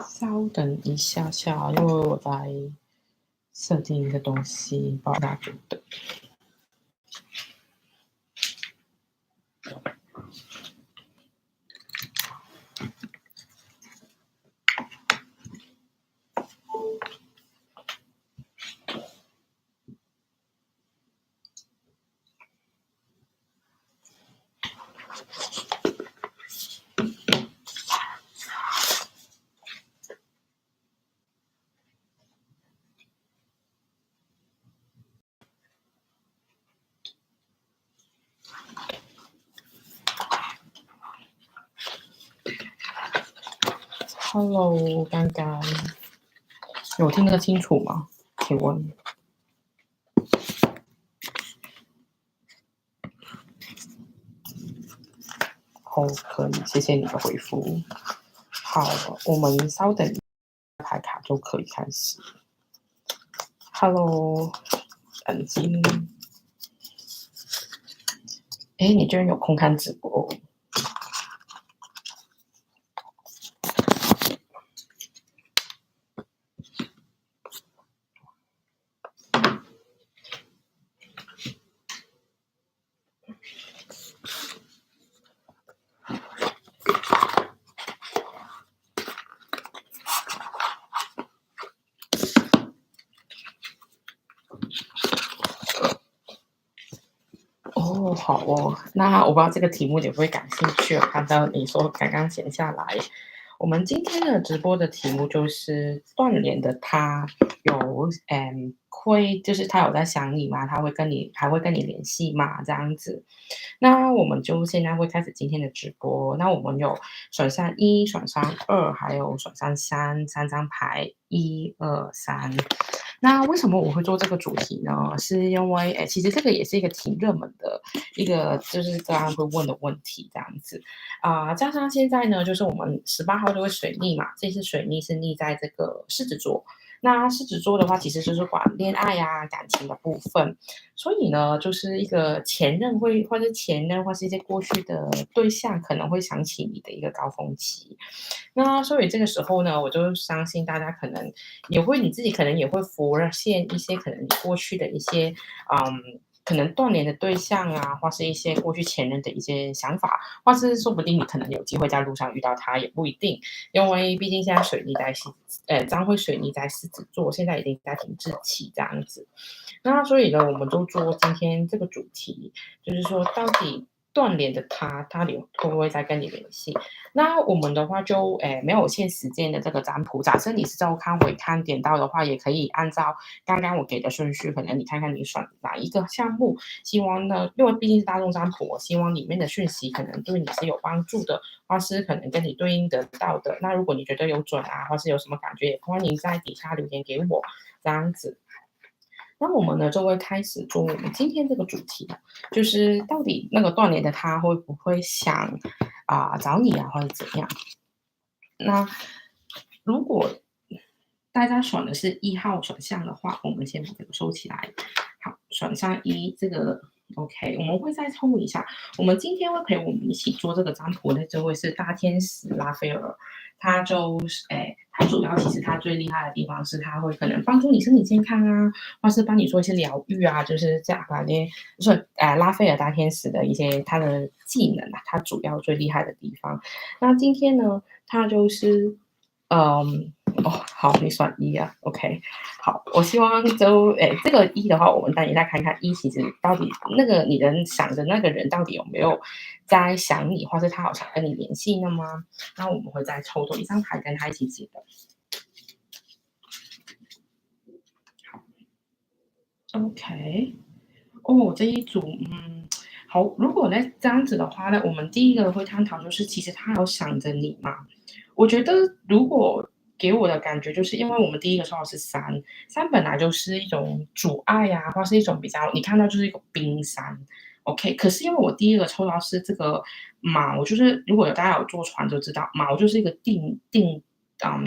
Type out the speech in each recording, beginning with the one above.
稍等一下下，因为我在设定一个东西，不知道大家觉得。Hello，刚刚有听得清楚吗？请问？哦，可以，谢谢你的回复。好，我们稍等一下，牌卡就可以开始。Hello，冷静。哎，你居然有空看直播？哦，好哦，那我不知道这个题目你会不会感兴趣？我看到你说刚刚闲下来，我们今天的直播的题目就是断联的他有会就是他有在想你吗？他会跟你还会跟你联系吗？这样子，那我们就现在会开始今天的直播。那我们有选项1、选项2，还有选项3，三张牌，1、2、3。那为什么我会做这个主题呢？是因为，其实这个也是一个挺热门的一个，就是大家会问的问题，这样子加上现在呢，就是我们18号就会水逆嘛，这次水逆是逆在这个狮子座。那狮子座的话，其实就是管恋爱啊、感情的部分，所以呢，就是一个前任或者前任或是一些过去的对象，可能会想起你的一个高峰期。那所以这个时候呢，我就相信大家可能你自己可能也会浮现一些可能你过去的一些可能断联的对象啊，或是一些过去前任的一些想法，或是说不定你可能有机会在路上遇到他，也不一定，因为毕竟现在将会水逆在狮子座，现在已经在停滞期这样子。那所以呢，我们就做今天这个主题，就是说到底断联的他会不会再跟你联系？那我们的话就没有限时间的这个占卜，假设你是照看回看点到的话，也可以按照刚刚我给的顺序，可能你看看你选哪一个项目，希望呢，因为毕竟是大众占卜，我希望里面的讯息可能对你是有帮助的，或是可能跟你对应得到的。那如果你觉得有准啊，或是有什么感觉，也欢迎在底下留言给我，这样子。那我们呢就会开始做我们今天这个主题，就是到底那个断联的他会不会想找你啊，或者怎样？那如果大家选的是1号选项的话，我们先把这个收起来。好，选项1这个 OK，我们会再抽一下。我们今天会陪我们一起做这个占卜的这位是大天使拉斐尔，他就是他主要其实他最厉害的地方是他会可能帮助你身体健康啊，或是帮你做一些疗愈啊，就是这样把那些就是拉斐尔大天使的一些他的技能啊，他主要最厉害的地方。那今天呢，他就是好，你选1啊，OK，好，我希望这个1的话，我们等一下看看1其实到底那个你想的那个人到底有没有在想你，或是他好想跟你联系呢吗？那我们会再抽多一张牌跟他一起解的。好，OK，这一组，好，如果这样子的话呢，我们第一个会探讨就是其实他有想着你嘛？我觉得如果给我的感觉就是因为我们第一个抽到是3本来就是一种阻碍啊，或是一种比较你看到就是一个冰山，OK。可是因为我第一个抽到是这个锚，就是如果大家有坐船就知道，锚就是一个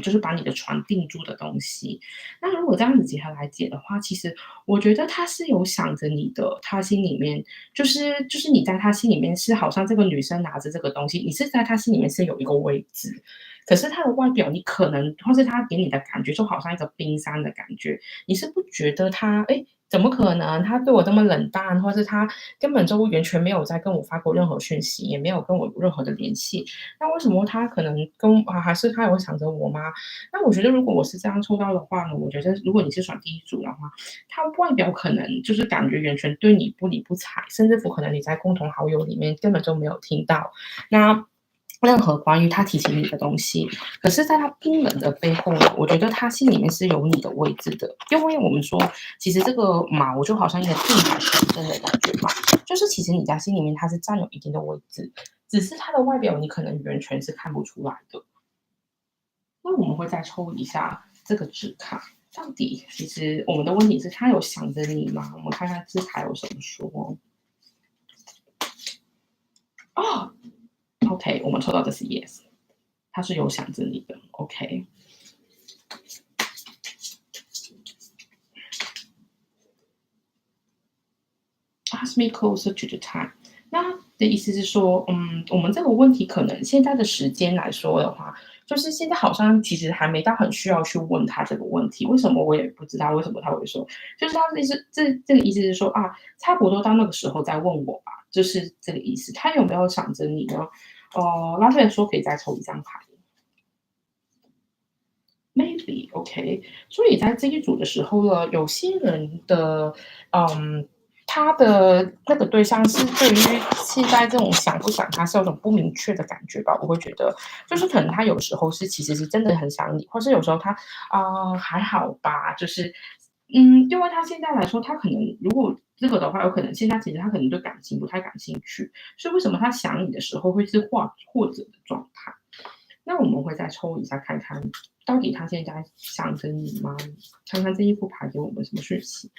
就是把你的船定住的东西。那如果这样子结合来解的话，其实我觉得他是有想着你的，他心里面就是你在他心里面是好像这个女生拿着这个东西，你是在他心里面是有一个位置。可是他的外表你可能或是他给你的感觉就好像一个冰山的感觉，你是不觉得他，哎，怎么可能？他对我这么冷淡，或是他根本就完全没有在跟我发过任何讯息，也没有跟我有任何的联系。那为什么他可能还是他有想着我吗？那我觉得如果我是这样抽到的话呢，我觉得如果你是选第一组的话，他外表可能就是感觉完全对你不理不睬，甚至乎可能你在共同好友里面根本就没有听到那任何关于他提醒你的东西。可是，在他冰冷的背后呢，我觉得他心里面是有你的位置的，因为我们说，其实这个毛就好像一个地海神针的感觉嘛，就是其实你在心里面他是占有一定的位置，只是他的外表你可能完全是看不出来的。那我们会再抽一下这个纸卡，到底其实我们的问题是他有想着你吗？我们看看字卡有什么说。哦，OK，我们抽到的是 yes， 他是有想着你的。OK， ask me closer to the time。那的意思是说，我们这个问题可能现在的时间来说的话，就是现在好像其实还没到很需要去问他这个问题。为什么我也不知道为什么他会说，就是他的意思，这个意思是说啊，差不多到那个时候再问我吧，就是这个意思。他有没有想着你呢？拉特说可以再抽一张牌。Maybe OK，所以在这一组的时候呢，有些人的，他的那个对象是对于现在这种想不想他是有种不明确的感觉吧。我会觉得，就是可能他有时候是其实是真的很想你，或是有时候他还好吧，就是因为他现在来说，他可能如果这个的话，有可能现在其实他可能对感情不太感兴趣，所以为什么他想你的时候会是或者的状态？那我们会再抽一下看看，到底他现在想着你吗？看看这一副牌给我们什么讯息。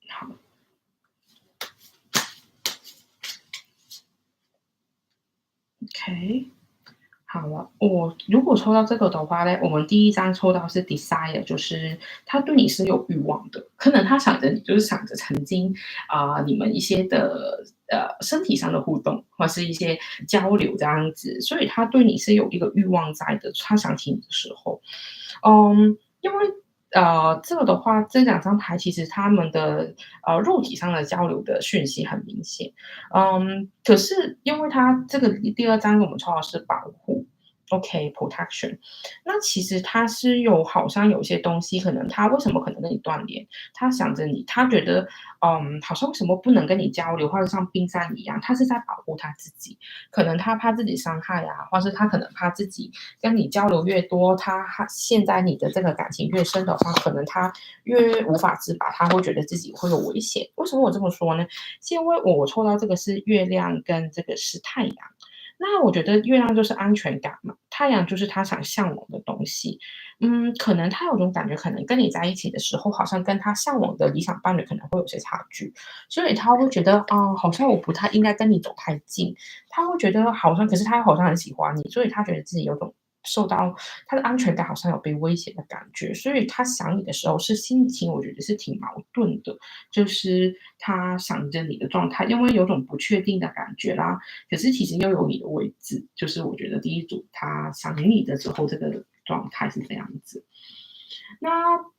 好，OK，好了，我如果抽到这个的话呢，我们第一张抽到是 desire，就是他对你是有欲望的，可能他想着你，就是想着曾经你们一些的身体上的互动，或是一些交流这样子，所以他对你是有一个欲望在的。他想起你的时候，因为这个的话，这两张牌其实他们的肉体上的交流的讯息很明显，可是因为它这个第二张我们抽到是保护，OK protection，那其实他是有好像有些东西，可能他为什么可能跟你断联？他想着你，他觉得好像为什么不能跟你交流，或者像冰山一样，他是在保护他自己，可能他怕自己伤害啊，或是他可能怕自己跟你交流越多，他现在你的这个感情越深的话，可能他越无法自拔，他会觉得自己会有危险。为什么我这么说呢？是因为我抽到这个是月亮跟这个是太阳。那我觉得月亮就是安全感嘛，太阳就是他想向往的东西。可能他有种感觉，可能跟你在一起的时候，好像跟他向往的理想伴侣可能会有些差距，所以他会觉得，好像我不太应该跟你走太近。他会觉得好像，可是他好像很喜欢你，所以他觉得自己有种受到他的安全感好像有被威胁的感觉，所以他想你的时候是心情，我觉得是挺矛盾的，就是他想着你的状态，因为有种不确定的感觉啦，可是其实又有你的位置，就是我觉得第一组他想你的时候，这个状态是这样子。那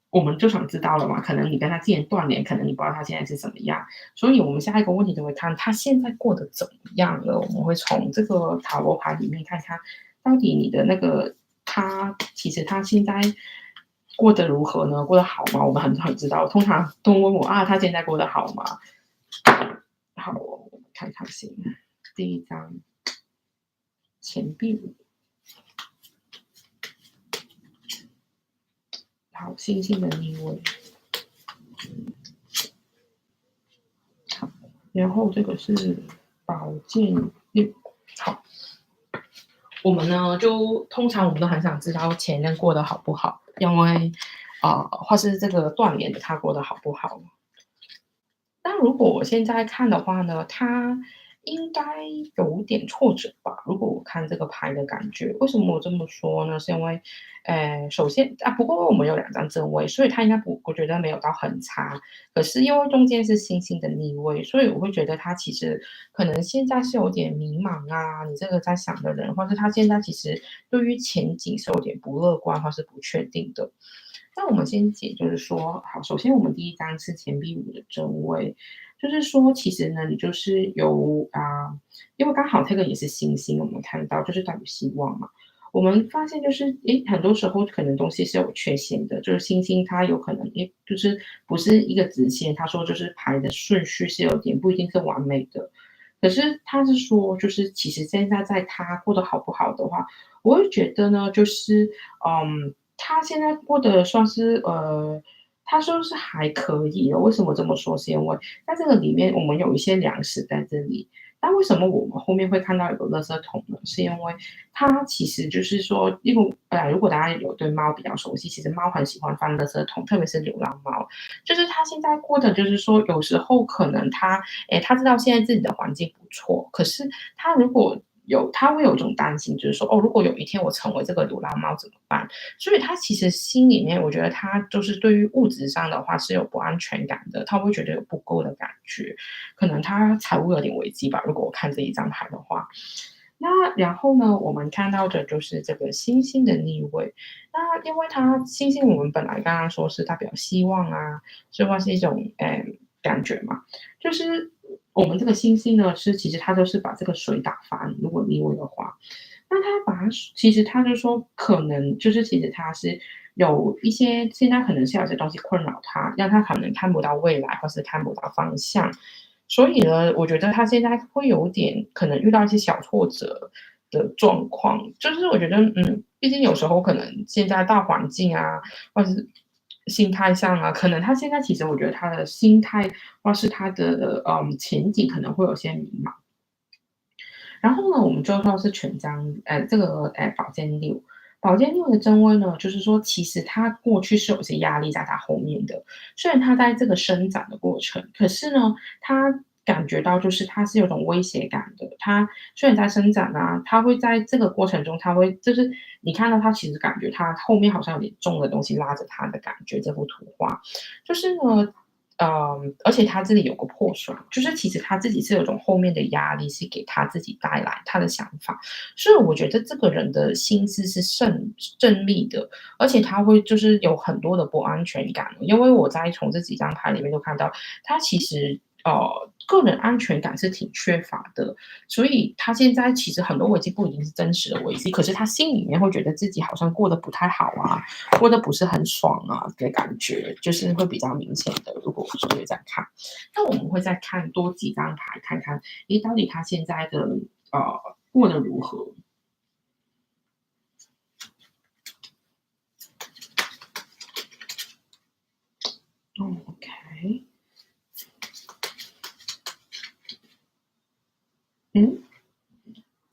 我们就想知道了嘛，可能你跟他之前断联，可能你不知道他现在是怎么样，所以我们下一个问题就会看他现在过得怎么样了。我们会从这个塔罗牌里面看看，到底你的那个他其实他现在过得如何呢？过得好吗？我们很想知道，通常都问我他现在过得好吗？好，我们看看先，第一张钱币五，好，星星的逆位，好，然后这个是宝剑六，好，我们呢就通常我们都很想知道前任过得好不好，因为或是这个断联的他过得好不好。但如果我现在看的话呢，他应该有点挫折吧。如果我看这个牌的感觉，为什么我这么说呢？是因为，首先啊，不过我们有2张正位，所以它应该不，我觉得没有到很差。可是因为中间是星星的逆位，所以我会觉得他其实可能现在是有点迷茫啊。你这个在想的人，或是他现在其实对于前景是有点不乐观或是不确定的。那我们先解，就是说，好，首先我们第一张是钱币五的正位，就是说，其实呢，你就是有因为刚好这个也是星星，我们看到就是代表希望嘛。我们发现就是，诶，很多时候可能东西是有缺陷的，就是星星它有可能，诶，就是不是一个直线，他说就是排的顺序是有点不一定是完美的。可是他是说，就是其实现在在他过得好不好的话，我会觉得呢，就是他现在过得算是他说是还可以了。为什么这么说？是因为在这个里面，我们有一些粮食在这里。那为什么我们后面会看到有个垃圾桶呢？是因为它其实就是说，如果大家有对猫比较熟悉，其实猫很喜欢放垃圾桶，特别是流浪猫。就是它现在过的，就是说有时候可能它知道现在自己的环境不错，可是它如果他会有一种担心，就是说，哦，如果有一天我成为这个流浪猫怎么办？所以他其实心里面，我觉得他就是对于物质上的话是有不安全感的，他会觉得有不够的感觉，可能他财务有点危机吧。如果我看这一张牌的话，那然后呢，我们看到的就是这个星星的逆位。那因为它星星，我们本来刚刚说是代表希望啊，所以话是一种感觉嘛。就是我们这个星星呢，其实它都是把这个水打翻，如果逆位的话，那他把它其实他就说可能就是其实他是有一些现在可能是有些东西困扰他，让他可能看不到未来，或是看不到方向。所以呢，我觉得他现在会有点可能遇到一些小挫折的状况，就是我觉得，毕竟有时候可能现在大环境啊，或者是心态上啊，可能他现在其实我觉得他的心态或是他的前景可能会有些迷茫。然后呢，我们就说是权杖，这个宝剑六，宝剑六的正位呢，就是说其实他过去是有些压力在他后面的，虽然他在这个伸展的过程，可是呢，他感觉到就是他是有种威胁感的。他虽然在伸展啊，他会在这个过程中，他会就是你看到他其实感觉他后面好像有点重的东西拉着他的感觉，这幅图画就是呢。而且他这里有个破损，就是其实他自己是有种后面的压力，是给他自己带来他的想法，所以我觉得这个人的心思是正立的，而且他会就是有很多的不安全感，因为我在从这几张牌里面都看到，他其实个人安全感是挺缺乏的，所以他现在其实很多危机不一定是真实的危机，可是他心里面会觉得自己好像过得不太好啊，过得不是很爽啊的感觉，就是会比较明显的。如果我是会在看，那我们会再看多几张牌，看看，诶，到底他现在的过得如何？哦，OK，嗯，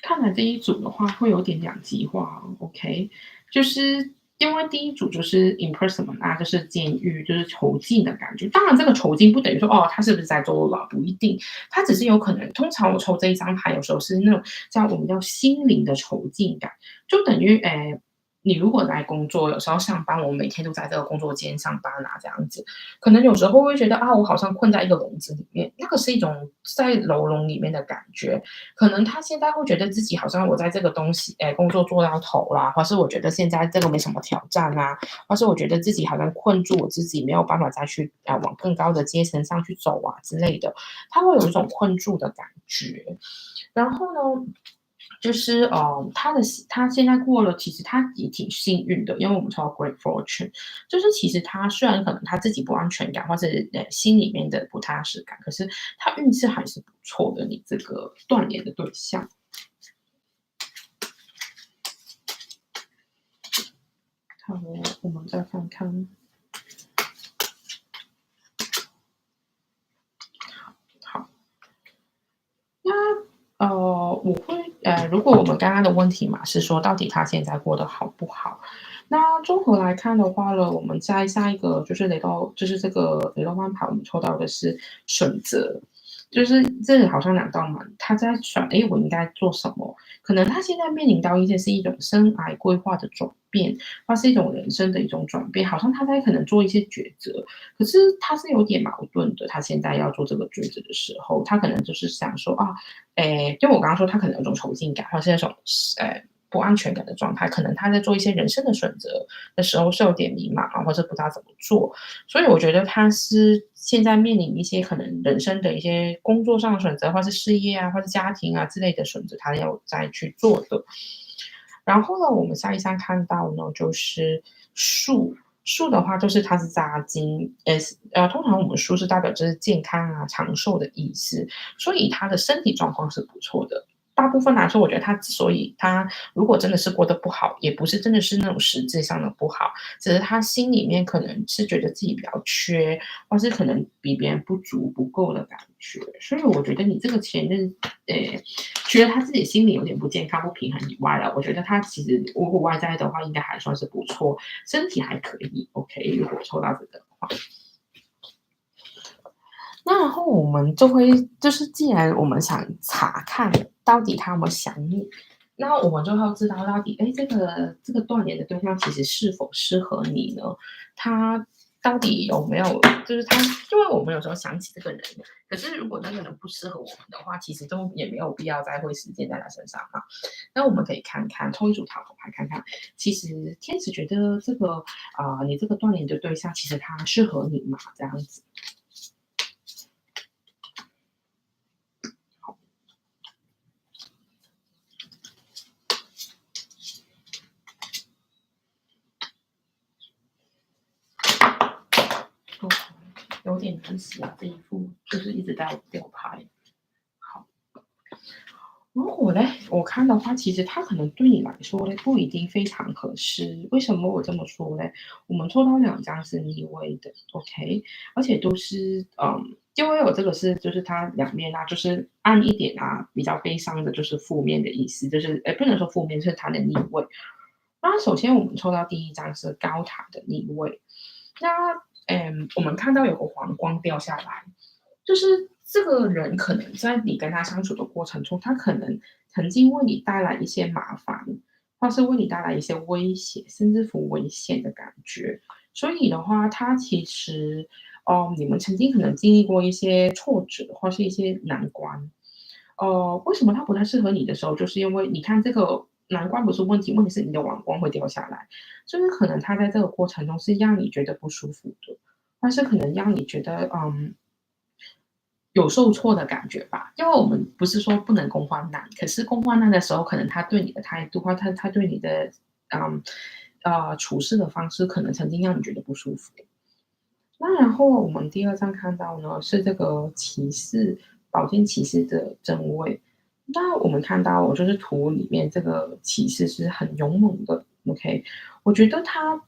看来这一组的话会有点两极化哦，OK，就是因为第一组就是 imprisonment 啊，就是监狱，就是囚禁的感觉。当然，这个囚禁不等于说哦，他是不是在坐牢，不一定，他只是有可能。通常我抽这一张牌，有时候是那种我们叫心灵的囚禁感，就等于你如果来工作，有时候上班，我们每天都在这个工作间上班啊，这样子，可能有时候会觉得啊，我好像困在一个笼子里面，那个是一种在牢笼里面的感觉。可能他现在会觉得自己好像我在这个东西，工作做到头啦，或是我觉得现在这个没什么挑战啊，或是我觉得自己好像困住我自己，没有办法再去往更高的阶层上去走啊之类的，他会有一种困住的感觉。然后呢，就是他现在过了，其实他也挺幸运的，因为我们说到 great fortune，就是其实他虽然可能他自己不安全感，或是心里面的不踏实感，可是他运势还是不错的。你这个断联的对象，好，我们再看看，好，我会如果我们刚刚的问题嘛是说到底他现在过得好不好？那综合来看的话呢，我们在下一个就是雷到，就是这个雷诺曼牌，我们抽到的是选择。就是这个好像两道门，他在想，诶，我应该做什么？可能他现在面临到一些是一种生涯规划的转变，或是一种人生的一种转变，好像他在可能做一些抉择，可是他是有点矛盾的。他现在要做这个抉择的时候，他可能就是想说啊，诶，就我刚刚说，他可能有一种囚禁感，或是那种不安全感的状态，可能他在做一些人生的选择的时候是有点迷茫啊，或者不知道怎么做。所以我觉得他是现在面临一些可能人生的一些工作上的选择，或是事业啊，或是家庭啊之类的选择，他要再去做的。然后呢，我们下一项看到呢，就是树。树的话，就是它是扎金，通常我们树是代表就是健康啊、长寿的意思，所以他的身体状况是不错的。大部分来说，我觉得他之所以他如果真的是过得不好，也不是真的是那种实质上的不好，只是他心里面可能是觉得自己比较缺，或是可能比别人不足、不够的感觉。所以我觉得你这个前任，觉得他自己心里有点不健康、不平衡以外了，我觉得他其实如果外在的话，应该还算是不错，身体还可以。OK，如果抽到这个的话。那然后我们就会，就是既然我们想查看到底他有没有想你，那我们就要知道到底，哎，这个断联的对象其实是否适合你呢？他到底有没有，就是他，因为我们有时候想起这个人，可是如果那个人不适合我们的话，其实都也没有必要再花时间在他身上嘛。那我们可以看看抽一组塔罗牌，看看，其实天使觉得这个你这个断联的对象，其实他适合你嘛？这样子。哦，有点难洗啊，这一副就是一直在掉牌。好，如果嘞，我看的话，其实他可能对你来说嘞，不一定非常合适。为什么我这么说嘞？我们抽到两张是逆位的，OK，而且都是因为有这个是就是它两面啊，就是暗一点啊，比较悲伤的，就是负面的意思，就是不能说负面，就是它的逆位。那首先我们抽到第一张是高塔的逆位，那我们看到有个黄光掉下来，就是这个人可能在你跟他相处的过程中，他可能曾经为你带来一些麻烦，或是为你带来一些威胁，甚至乎危险的感觉。所以的话，他其实，你们曾经可能经历过一些挫折，或是一些难关。为什么他不太适合你的时候，就是因为你看这个难关不是问题，问题是你的王光会掉下来，所以可能他在这个过程中是让你觉得不舒服的，但是可能让你觉得有受挫的感觉吧。因为我们不是说不能共患难，可是共患难的时候，可能他对你的态度或他对你的嗯处事的方式，可能曾经让你觉得不舒服。那然后我们第二张看到呢是这个骑士宝剑骑士的正位。那我们看到，就是图里面这个骑士是很勇猛的。OK，我觉得他，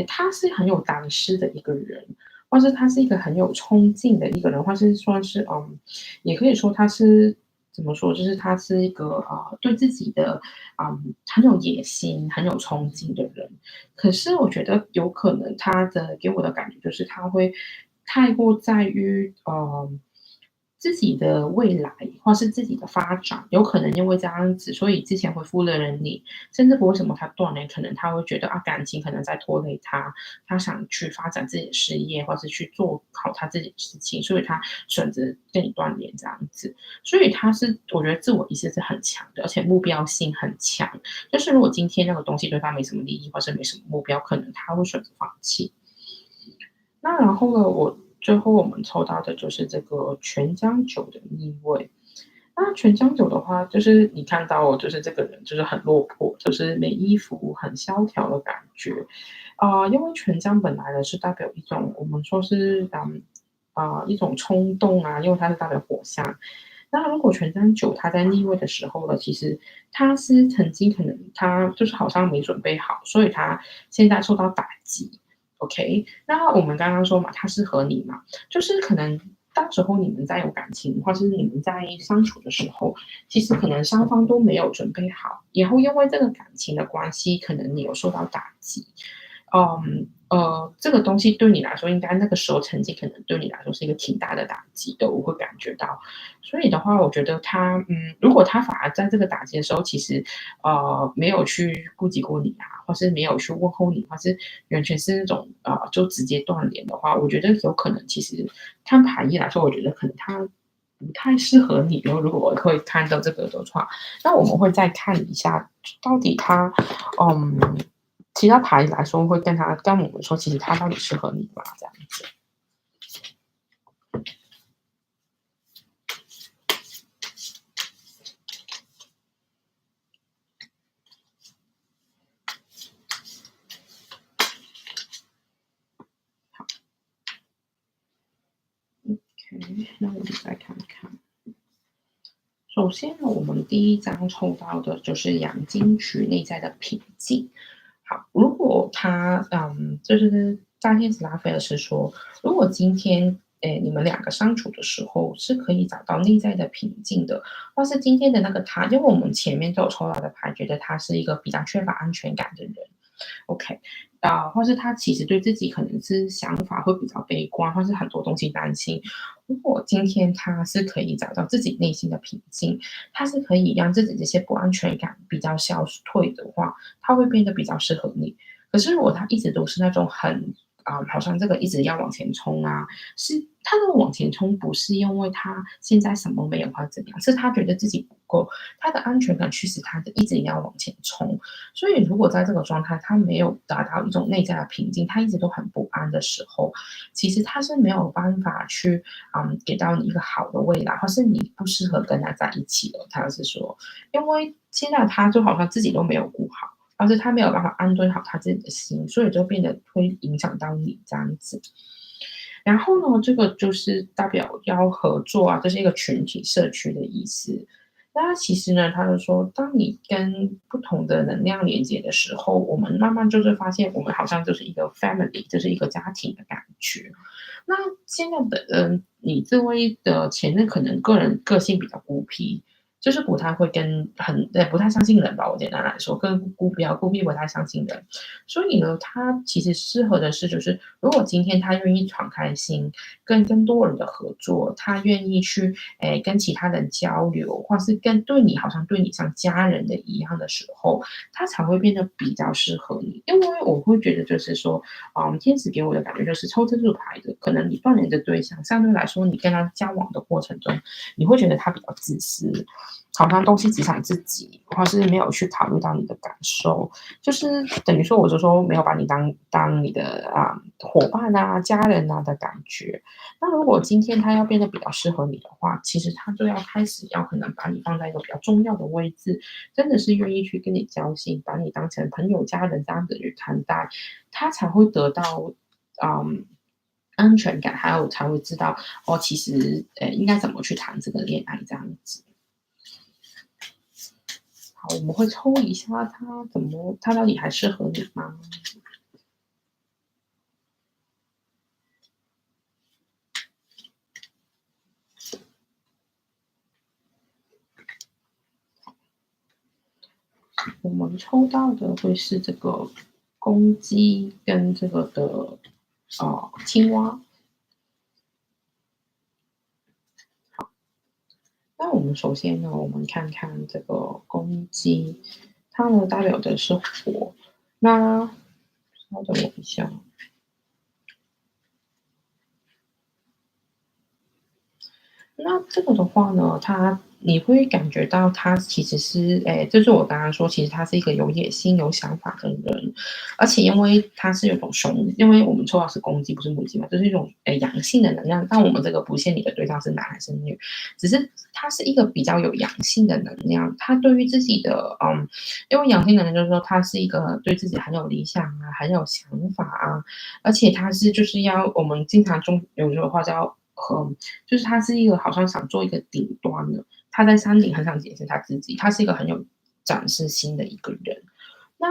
他是很有胆识的一个人，或是他是一个很有冲劲的一个人，或是说是也可以说他是怎么说，就是他是一个对自己的很有野心、很有冲劲的人。可是我觉得有可能他的给我的感觉就是他会太过在于自己的未来或是自己的发展，有可能因为这样子，所以之前回复了人你，甚至不为什么他断联，可能他会觉得感情可能在拖累他，他想去发展自己的事业，或是去做好他自己的事情，所以他选择跟你断联这样子。所以他是我觉得自我意识是很强的，而且目标性很强。就是如果今天那个东西对他没什么利益，或是没什么目标，可能他会选择放弃。那然后呢，最后我们抽到的就是这个全江酒的逆位。那全江酒的话，就是你看到，就是这个人就是很落魄，就是没衣服、很萧条的感觉。因为全江本来呢是代表一种我们说是一种冲动啊，因为它是代表火象。那如果全江酒它在逆位的时候呢，其实他是曾经可能他就是好像没准备好，所以他现在受到打击。OK，那我们刚刚说嘛，他适合你嘛，就是可能到时候你们在有感情，或是你们在相处的时候，其实可能双方都没有准备好，然后因为这个感情的关系，可能你有受到打击，这个东西对你来说，应该那个时候成绩可能对你来说是一个挺大的打击的，我会感觉到。所以的话，我觉得他，如果他反而在这个打击的时候，其实，没有去顾及过你啊，或是没有去问候你，或是完全是那种就直接断联的话，我觉得有可能，其实看牌意来说，我觉得可能他不太适合你哦。如果我会看到这个的话，那我们会再看一下，到底他，嗯，其他牌来说会跟我们说，其实他到底适合你吗？这样子。OK，那我们再看看。首先呢，我们第一张抽到的就是阳金曲内在的平静。好，如果他就是占天使拉斐尔是说，如果今天你们两个相处的时候是可以找到内在的平静的，或是今天的那个他，因为我们前面都有抽到的牌，觉得他是一个比较缺乏安全感的人。OK，或是他其实对自己可能是想法会比较悲观，或是很多东西担心。如果今天他是可以找到自己内心的平静，他是可以让自己这些不安全感比较消退的话，他会变得比较适合你。可是如果他一直都是那种很好像这个一直要往前冲啊，是他的往前冲不是因为他现在什么没有或者怎样，是他觉得自己不够，他的安全感驱使他的一直要往前冲。所以如果在这个状态，他没有达到一种内在的平静，他一直都很不安的时候，其实他是没有办法去给到你一个好的未来，或是你不适合跟他在一起了。他是说，因为现在他就好像自己都没有顾好，而是他没有办法安顿好他自己的心，所以就变得会影响到你这样子。然后呢，这个就是代表要合作啊，这是一个群体社区的意思。那其实呢，他就说，当你跟不同的能量连接的时候，我们慢慢就是发现，我们好像就是一个 family，就是一个家庭的感觉。那现在的你这位的前任可能个人个性比较孤僻，就是不太会跟不太相信人吧。我简单来说，比较孤僻，不太相信人。所以呢，他其实适合的是，就是如果今天他愿意敞开心，跟更多人的合作，他愿意去跟其他人交流，或是跟对你好像对你像家人的一样的时候，他才会变得比较适合你。因为我会觉得就是说，天使给我的感觉就是抽这组牌的，可能你断联的对象相对来说，你跟他交往的过程中，你会觉得他比较自私，好像东西只想自己，或是没有去考虑到你的感受，就是等于说，我就说没有把你当你的伙伴啊、家人啊的感觉。那如果今天他要变得比较适合你的话，其实他就要开始要可能把你放在一个比较重要的位置，真的是愿意去跟你交心，把你当成朋友、家人这样子去看待，他才会得到嗯安全感，还有才会知道哦，其实应该怎么去谈这个恋爱这样子。好，我们会抽一下他到底还适合你吗？我们抽到的会是这个公鸡跟这个的青蛙。那我们首先呢，我们看看这个公鸡，它呢代表的是火。那稍等我一下，那这个的话呢，你会感觉到他其实是，就是我刚刚说，其实他是一个有野心、有想法的人，而且因为他是有种因为我们抽到是公鸡，不是母鸡嘛，就是一种阳性的能量。但我们这个不限你的对象是男还是女，只是他是一个比较有阳性的能量。他对于自己的，因为阳性能量就是说他是一个对自己很有理想啊，很有想法啊，而且他是就是我们经常有句话叫就是他是一个好像想做一个顶端的，他在山顶很想解释他自己，他是一个很有展示心的一个人。那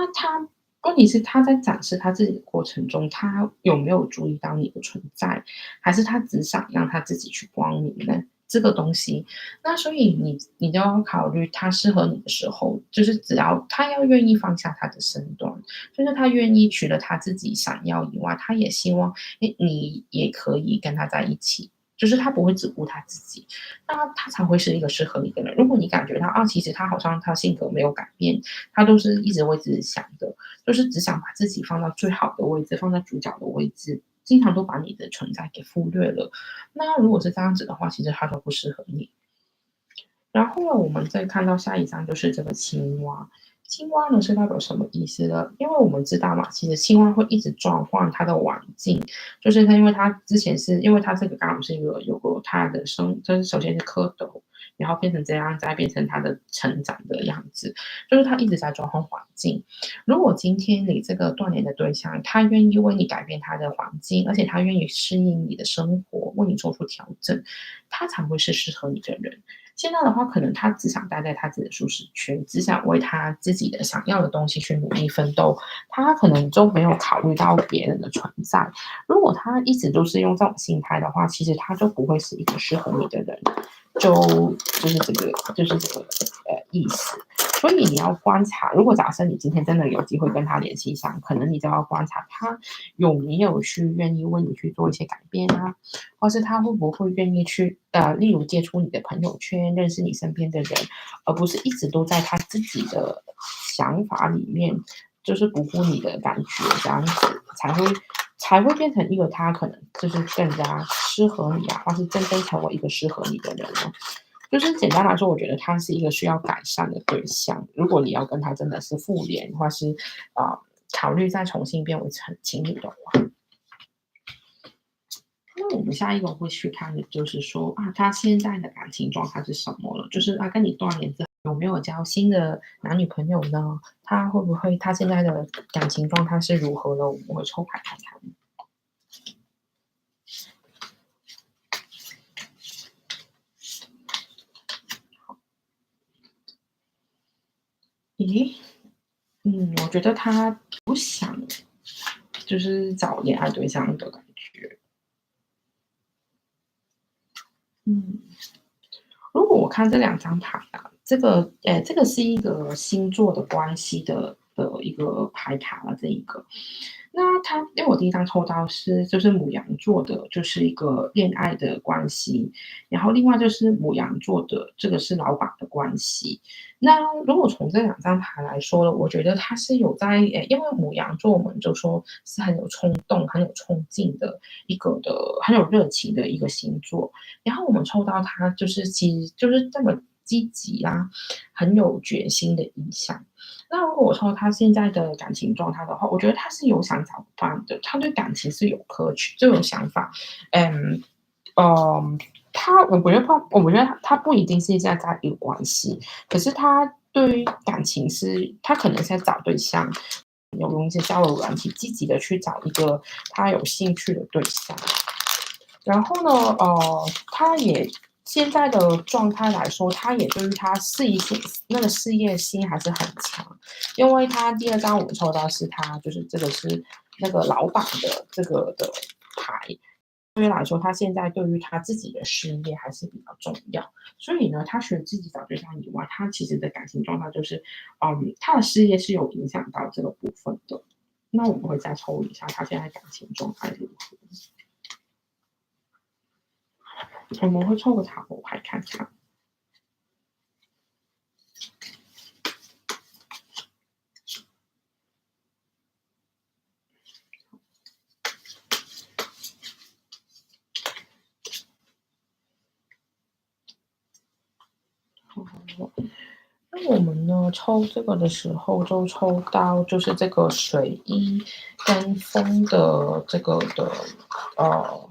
问题是他在展示他自己的过程中，他有没有注意到你的存在，还是他只想让他自己去光明呢？这个东西。那所以你就要考虑他适合你的时候，就是只要他要愿意放下他的身段，就是他愿意除了他自己想要以外，他也希望你也可以跟他在一起。就是他不会只顾他自己，那他才会是一个适合你的人。如果你感觉到啊，其实他好像他性格没有改变，他都是一直为自己想的，就是只想把自己放到最好的位置，放在主角的位置，经常都把你的存在给忽略了。那如果是这样子的话，其实他就不适合你。然后呢，我们再看到下一张就是这个青蛙。青蛙呢是代表什么意思呢？因为我们知道嘛，其实青蛙会一直转换它的环境，就是它，因为它之前是因为它这个刚好是一个有过它的就是首先是蝌蚪，然后变成这样，再变成它的成长的样子，就是它一直在转换环境。如果今天你这个断联的对象，他愿意为你改变他的环境，而且他愿意适应你的生活，为你做出调整，他才会是适合你的人。现在的话，可能他只想待在他自己的舒适圈，只想为他自己的想要的东西去努力奋斗，他可能就没有考虑到别人的存在。如果他一直都是用这种心态的话，其实他就不会是一个适合你的人，就是这个意思。所以你要观察，如果假设你今天真的有机会跟他联系上，可能你就要观察他有没有去愿意为你去做一些改变啊，或是他会不会愿意去例如接触你的朋友圈，认识你身边的人，而不是一直都在他自己的想法里面，就是不顾你的感觉，这样子才会变成一个他可能就是更加适合你啊，或是真正成为一个适合你的人哦。就是简单来说，我觉得他是一个需要改善的对象。如果你要跟他真的是复联，或是考虑再重新变为情侣的话，那我们下一个会去看的就是说啊，他现在的感情状态是什么了？就是他跟你断联之后有没有交新的男女朋友呢？他会不会他现在的感情状态是如何的？我们会抽牌看看。咦，我觉得他不想就是找恋爱对象的感觉。嗯，如果我看这两张牌啊，这个是一个星座的关系的一个牌卡了，这一个。那它因为我第一张抽到就是母羊座的，就是一个恋爱的关系，然后另外就是母羊座的这个是老板的关系。那如果从这两张牌来说呢，我觉得他是有在因为母羊座我们就说是很有冲动、很有冲劲的一个的，很有热情的一个星座。然后我们抽到他，就是其实就是这么积极啊，很有决心的影响。那如果我说他现在的感情状态的话，我觉得他是有想找伴的，他对感情是有渴求，就有想法。嗯，嗯，我觉得他不一定是在一个关系，可是他对于感情是，他可能是在找对象，用一些交友软体，积极的去找一个他有兴趣的对象。然后呢，他也现在的状态来说，他也对于他那个事业心还是很强，因为他第二张我们抽到是他就是这个是那个老板的这个的牌，对于来说，他现在对于他自己的事业还是比较重要，所以呢，他除了自己找对象以外，他其实的感情状态就是，他的事业是有影响到这个部分的。那我们会再抽一下他现在感情状态如何。我们会抽个塔罗牌看看。那我们呢，抽这个的时候就抽到就是这个水一跟风的这个的呃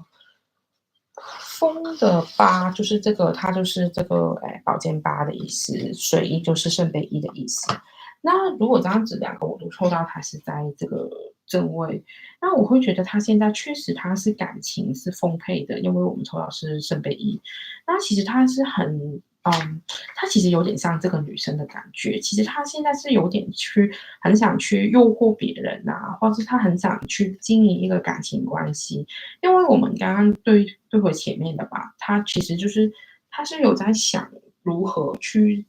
风的八，就是这个它就是这个宝剑八的意思，水一就是圣杯一的意思。那如果这样子两个我都抽到它是在这个正位，那我会觉得他现在确实他是感情是丰沛的，因为我们抽到是圣杯一，那其实他是他其实有点像这个女生的感觉，其实他现在是有点很想去诱惑别人啊，或是他很想去经营一个感情关系，因为我们刚刚对回前面的吧，他其实就是他是有在想如何去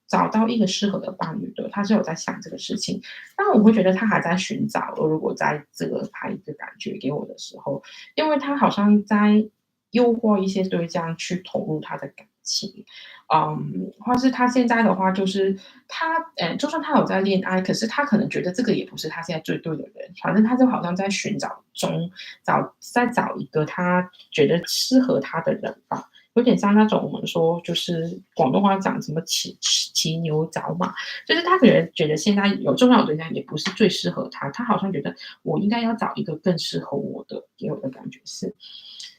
找到一个适合的伴侣的，他是有在想这个事情。但我会觉得他还在寻找，如果在这个牌的感觉给我的时候，因为他好像在诱惑一些对象去投入他的感情，或是他现在的话就是他，就算他有在恋爱，可是他可能觉得这个也不是他现在最对的人，反正他就好像在寻找中找一个他觉得适合他的人吧。有点像那种我们说，就是广东话讲什么骑牛找马，就是他觉得现在有重要的对象也不是最适合他，他好像觉得我应该要找一个更适合我的，给我的感觉是。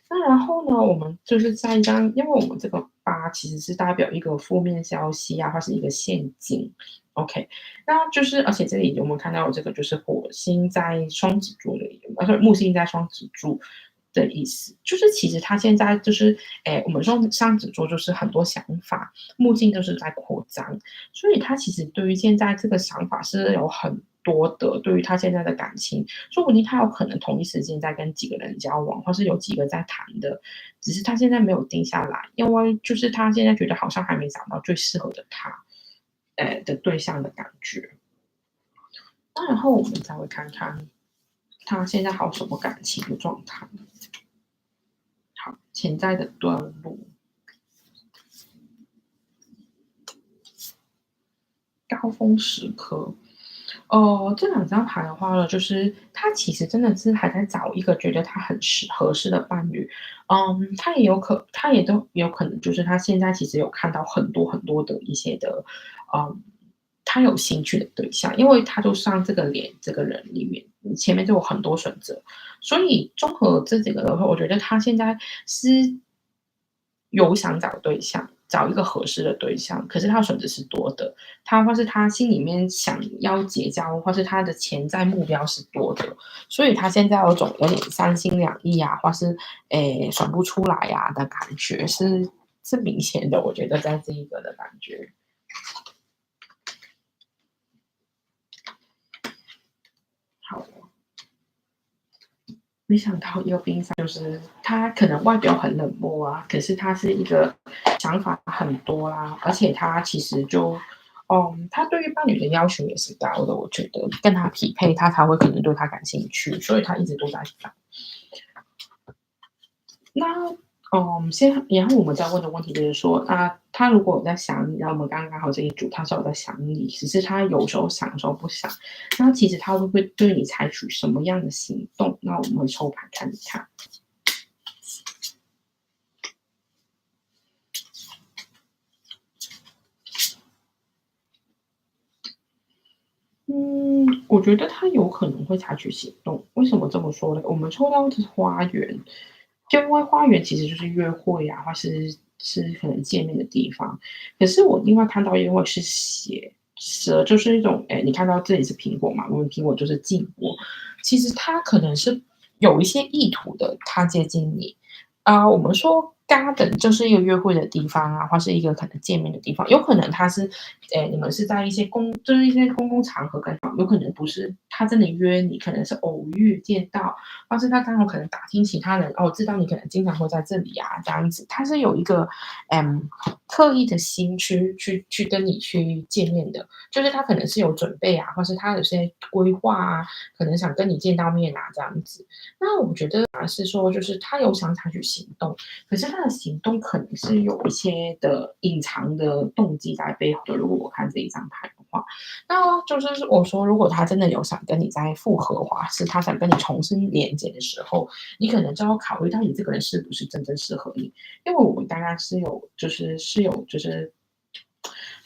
那然后呢，我们就是在一张，因为我们这个八其实是代表一个负面消息啊，它是一个陷阱。OK，那就是而且这里我们看到这个就是火星在双子座的，木星在双子座的意思，就是其实他现在就是，我们说双子座就是很多想法，木星就是在扩张，所以他其实对于现在这个想法是有很多的，对于他现在的感情，说不定他有可能同一时间在跟几个人交往，或是有几个在谈的，只是他现在没有定下来，因为就是他现在觉得好像还没找到最适合的他，的对象的感觉。那然后我们再会看看他现在还有什么感情的状态。好，潜在的段落，高峰时刻。这两张牌的话呢，就是他其实真的是还在找一个觉得他很合适的伴侣。他也都有可能就是他现在其实有看到很多很多的一些的，嗯，他有兴趣的对象，因为他就上这个脸这个人里面，前面就有很多选择，所以综合这几个的话，我觉得他现在是有想找对象，找一个合适的对象，可是他的选择是多的，他或是他心里面想要结交，或是他的潜在目标是多的，所以他现在有点三心两意啊，或是选不出来啊的感觉是明显的，我觉得在这一个的感觉。好，没想到一个冰山，就是他可能外表很冷漠啊，可是他是一个想法很多啦，而且他其实就，他对于伴侣的要求也是高的，我觉得跟他匹配，他才会可能对他感兴趣，所以他一直都在找。那然后我们再问的问题就是说，他如果有在想你，然后我们刚刚好这一组，他是有在想你，只是他有时候想，有时候不想。那其实他会不会对你采取什么样的行动？那我们会抽牌看一看。我觉得他有可能会采取行动。为什么这么说呢？我们抽到的是花园，就因为花园其实就是约会啊，或是可能见面的地方。可是我另外看到，因为是蛇，就是一种，你看到这里是苹果嘛，我们苹果就是禁果，其实它可能是有一些意图的，它接近你。我们说 garden 就是一个约会的地方啊，或是一个可能见面的地方，有可能他是，你们是在一些就是一些公共场合跟有可能不是他真的约你，可能是偶遇见到，或是他刚好可能打听其他人，知道你可能经常会在这里啊，这样子，他是有一个，刻意的心去跟你去见面的，就是他可能是有准备啊，或是他有些规划啊，可能想跟你见到面啊，这样子。那我觉得是说，就是他有想采取行动，可是他的行动可能是有一些的隐藏的动机在背后的。如果我看这一张牌的话，那就是我说，如果他真的有想跟你再复合的话，是他想跟你重新连接的时候，你可能就要考虑到你这个人是不是真正适合你。因为我们刚刚是有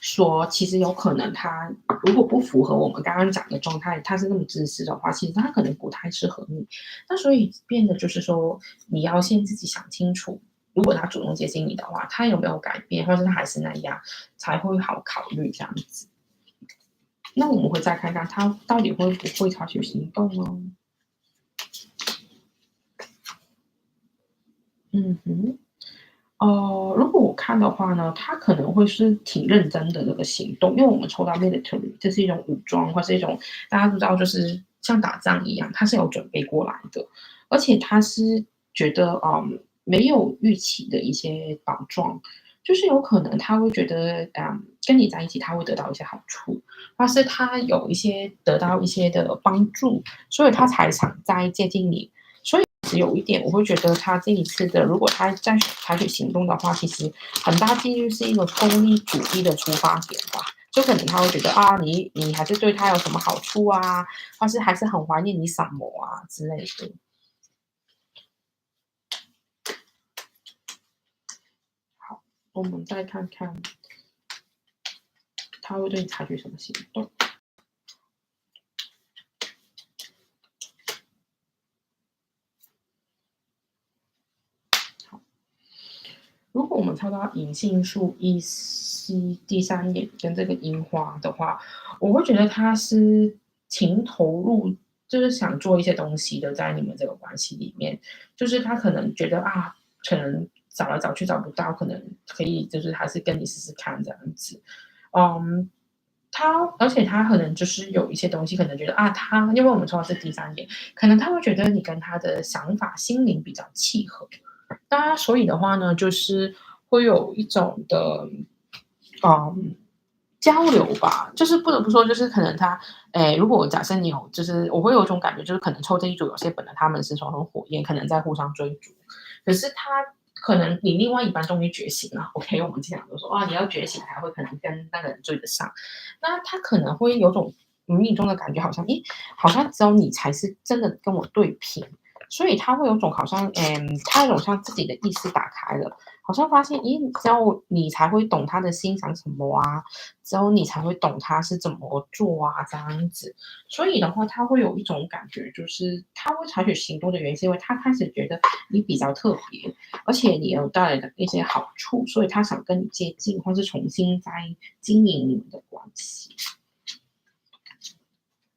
说，其实有可能他如果不符合我们刚刚讲的状态，他是那么自私的话，其实他可能不太适合你。那所以变得就是说，你要先自己想清楚，如果他主动接近你的话，他有没有改变，或者他还是那样，才会好考虑这样子。那我们会再看看他到底会不会采取行动呢？嗯哼。如果我看的话呢，他可能会是挺认真的那个行动，因为我们抽到 military，这是一种武装或是一种大家都知道，就是像打仗一样，他是有准备过来的，而且他是觉得，没有预期的一些绑状，就是有可能他会觉得，跟你在一起他会得到一些好处，或是他有一些得到一些的帮助，所以他才想再接近你。只有一点，我会觉得他这一次的，如果他再采取行动的话，其实很大几率是一个功利主义的出发点吧。就可能他会觉得啊，你还是对他有什么好处啊，或是还是很怀念你什么啊之类的。好，我们再看看他会对你采取什么行动。如果我们抽到银杏树、一西第三眼跟这个樱花的话，我会觉得他是挺投入，就是想做一些东西的，在你们这个关系里面，就是他可能觉得啊，可能找来找去找不到，可能可以就是还是跟你试试看这样子，嗯。而且他可能就是有一些东西，可能觉得啊，因为我们抽到是第三眼，可能他会觉得你跟他的想法、心灵比较契合，当然，所以的话呢，就是会有一种的，嗯，交流吧。就是不得不说，就是可能他，如果假设你有，就是我会有一种感觉，就是可能抽这一组，有些本来他们是从很火焰，可能在互相追逐，可是他可能你另外一半终于觉醒了，OK，我们经常都说啊，你要觉醒才会可能跟那个人追得上。那他可能会有种无意中的感觉，好像，咦，好像只有你才是真的跟我对平。所以他会有种好像，他有种像自己的意识打开了，好像发现，咦，只有你才会懂他的心想什么啊，只有你才会懂他是怎么做啊，这样子。所以的话，他会有一种感觉，就是他会采取行动的原因，是因为他开始觉得你比较特别，而且你有带来的一些好处，所以他想跟你接近，或是重新再经营你们的关系。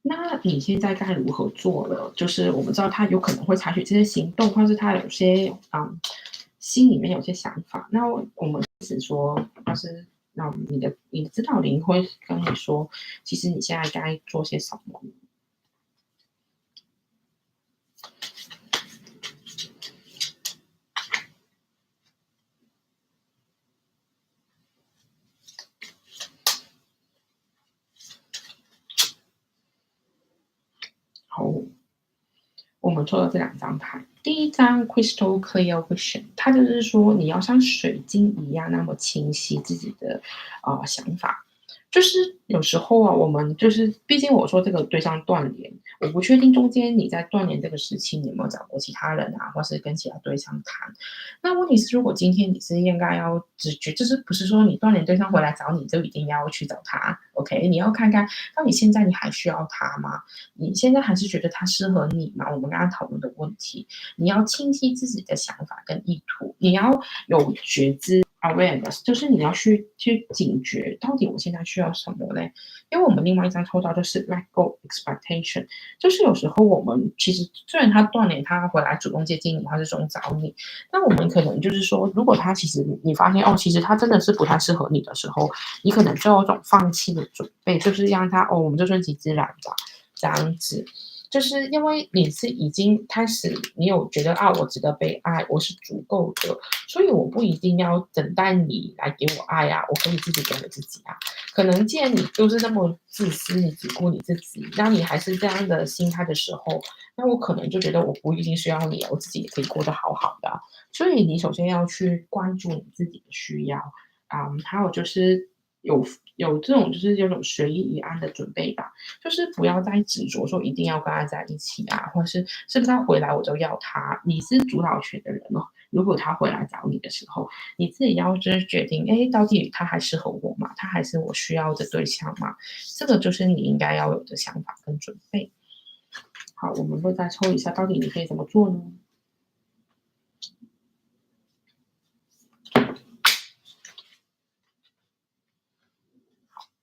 那你现在该如何做了？就是我们知道他有可能会采取这些行动，或是他有些心里面有些想法。那我们只说，就是你的指导灵会跟你说，其实你现在该做些什么。好，我们抽到这两张牌，第一张 Crystal Clear Vision，它就是说你要像水晶一样那么清晰自己的想法。就是有时候啊，我们就是毕竟我说这个对象断联，我不确定中间你在断联这个时期你有没有找过其他人啊，或是跟其他对象谈。那问题是，如果今天你是应该要直觉，就是不是说你断联对象回来找你就一定要去找他，OK？你要看看，到底现在你还需要他吗？你现在还是觉得他适合你吗？我们刚刚讨论的问题，你要清晰自己的想法跟意图，你要有觉知 awareness，就是你要去警觉，到底我现在需要什么嘞？因为我们另外一张抽到就是 let go expectation，就是有时候我们其实虽然他断联，他回来主动接近你，他是主动找你，那我们可能就是说，如果他其实你发现哦，其实他真的是不太适合你的时候，你可能就有一种放弃的准备，就是让他哦，我们就顺其自然吧。这样子，就是因为你是已经开始，你有觉得啊，我值得被爱，我是足够的，所以我不一定要等待你来给我爱啊，我可以自己给我自己啊。可能既然你都是那么自私，你只顾你自己，那你还是这样的心态的时候，那我可能就觉得我不一定需要你，我自己也可以过得好好的啊。所以你首先要去关注你自己的需要，还有就是有这种就是有种随遇而安的准备吧。就是不要再执着说一定要跟他在一起啊，或是是不是他回来我就要他，你是主导权的人哦。如果他回来找你的时候，你自己要就是决定，哎，到底他还适合我吗？他还是我需要的对象吗？这个就是你应该要有的想法跟准备。好，我们会再抽一下，到底你可以怎么做呢？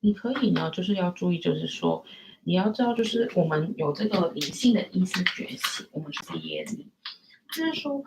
你可以呢，就是要注意，就是说，你要知道，就是我们有这个灵性的意识觉醒，我们是业力，就是说，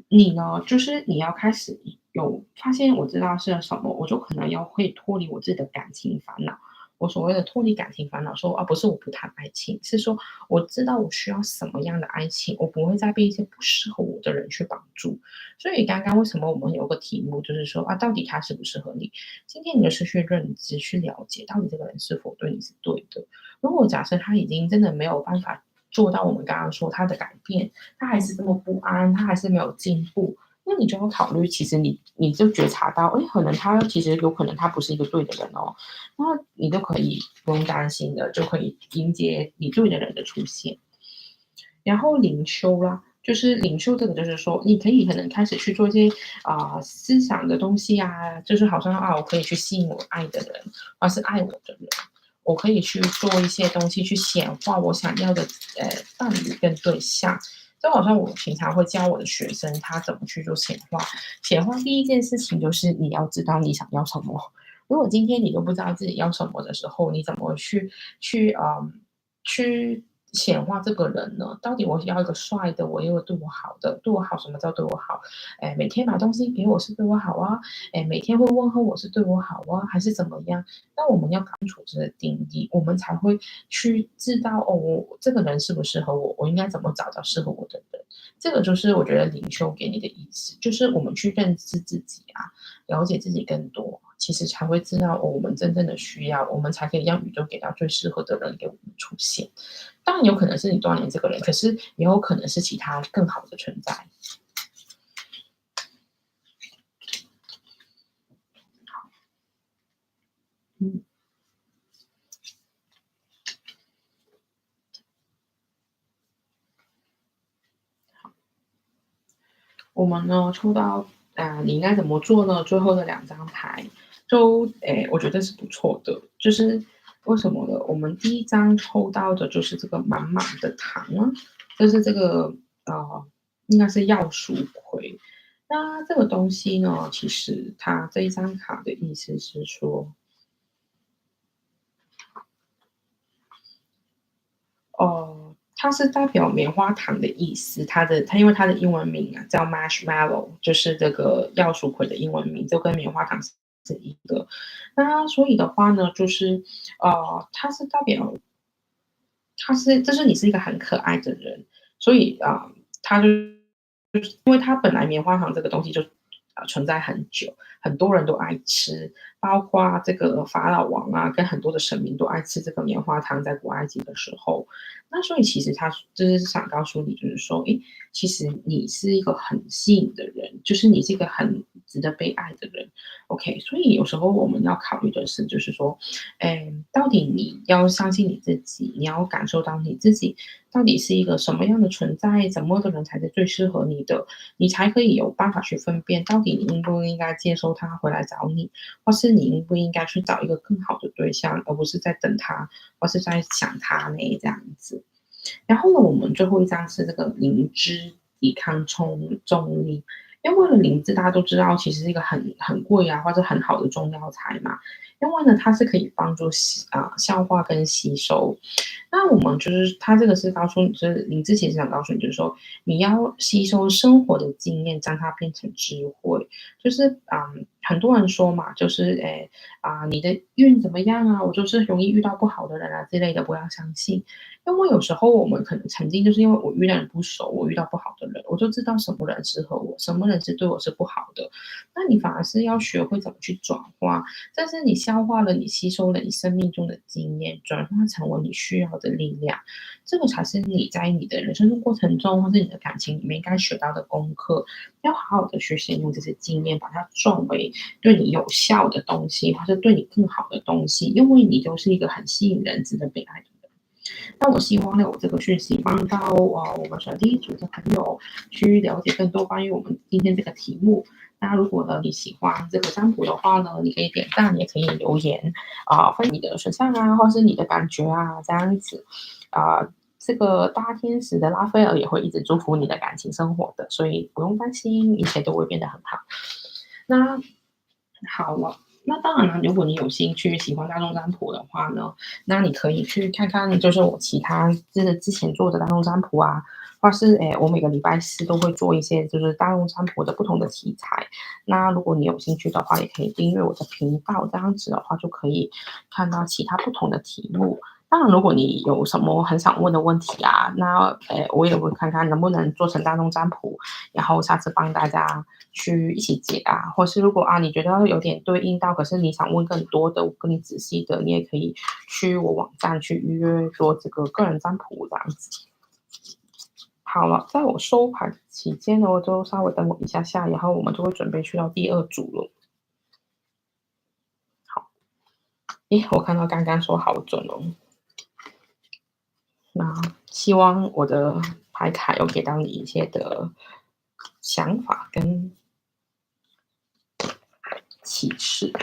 你呢，就是你要开始有发现，我知道是什么，我就可能要会脱离我自己的感情烦恼，我所谓的脱离感情烦恼说，不是我不谈爱情，是说我知道我需要什么样的爱情，我不会再被一些不适合我的人去绑住。所以刚刚为什么我们有个题目就是说到底他适不适合你？今天你就是去认知、去了解，到底这个人是否对你是对的。如果假设他已经真的没有办法做到我们刚刚说他的改变，他还是这么不安，他还是没有进步，那你就要考虑，其实你就觉察到，可能他其实有可能他不是一个对的人哦，那你就可以不用担心的，就可以迎接你对的人的出现。然后灵修啦，就是灵修这个，就是说你可能开始去做一些思想的东西啊，就是好像我可以去吸引我爱的人，而是爱我的人。我可以去做一些东西，去显化我想要的伴侣跟对象。就好像我平常会教我的学生，他怎么去做显化。显化第一件事情就是你要知道你想要什么。如果今天你都不知道自己要什么的时候，你怎么去显化这个人呢？到底我要一个帅的，我也有对我好的，对我好什么叫对我好？每天买东西给我是对我好啊，每天会问候我是对我好啊，还是怎么样？那我们要搞清楚这个定义，我们才会去知道我这个人适不适合我，我应该怎么找到适合我的人。这个就是我觉得灵修给你的意思，就是我们去认知自己啊，了解自己更多，其实才会知道我们真正的需要，我们才可以让宇宙给到最适合的人给我们出现。当然有可能是你锻炼这个人，可是也有可能是其他更好的存在。嗯，我们呢抽到你应该怎么做呢？最后的2张牌都我觉得是不错的，就是为什么呢？我们第一张抽到的就是这个满满的糖啊，就是这个应该是药蜀葵。那这个东西呢，其实它这一张卡的意思是说，它是代表棉花糖的意思。它因为它的英文名叫 marshmallow，就是这个药蜀葵的英文名，就跟棉花糖是一个。那所以的话呢，就是它是代表就是你是一个很可爱的人，所以它就是因为它本来棉花糖这个东西就存在很久，很多人都爱吃，包括这个法老王啊，跟很多的神明都爱吃这个棉花糖，在古埃及的时候。那所以其实他就是想告诉你，就是说，其实你是一个很吸引的人，就是你是一个很值得被爱的人。OK，所以有时候我们要考虑的是，就是说，到底你要相信你自己，你要感受到你自己到底是一个什么样的存在，怎么的人才是最适合你的，你才可以有办法去分辨，到底你应不应该接受他回来找你，或是你应不应该去找一个更好的对象，而不是在等他，或是在想他呢这样子。然后呢，我们最后一张是这个灵芝抵抗重力。因为呢，灵芝大家都知道，其实是一个很贵啊，或者很好的中药材嘛。因为呢，它是可以帮助消化跟吸收。那我们就是它这个是告诉你，就是灵芝其实想告诉你，就是说你要吸收生活的经验，将它变成智慧。就是很多人说嘛，就是你的运怎么样啊？我就是容易遇到不好的人啊之类的，不要相信。因为有时候我们可能曾经就是因为我遇到人不熟，我遇到不好的人，我就知道什么人适合我，什么人是对我是不好的。那你反而是要学会怎么去转化，但是你消化了，你吸收了你生命中的经验，转化成为你需要的力量，这个才是你在你的人生的过程中，或者你的感情里面该学到的功课。要好好的学习用这些经验，把它转为对你有效的东西，或者对你更好的东西，因为你就是一个很吸引人、值得被爱的人。那我希望呢，我这个讯息帮到我们选第一组的朋友去了解更多关于我们今天这个题目。那如果呢你喜欢这个占卜的话呢，你可以点赞，也可以留言分享你的选项啊，或是你的感觉啊，这样子这个大天使的拉斐尔也会一直祝福你的感情生活的，所以不用担心，一切都会变得很好。那好了，那当然了，如果你有兴趣喜欢大众占卜的话呢，那你可以去看看，就是我其他之前做的大众占卜啊，或是我每个礼拜四都会做一些就是大众占卜的不同的题材。那如果你有兴趣的话，也可以订阅我的频道，这样子的话就可以看到其他不同的题目。当然，如果你有什么很想问的问题啊，那我也会看看能不能做成大众占卜，然后下次帮大家去一起解答。或是如果你觉得有点对应到，可是你想问更多的、更仔细的，你也可以去我网站去预约做这个个人占卜这样子。好了，在我收盘期间呢，我就稍微等我一下下，然后我们就会准备去到第二组了。好，诶，我看到刚刚说好准哦。那希望我的牌卡有给到你一些的想法跟启示。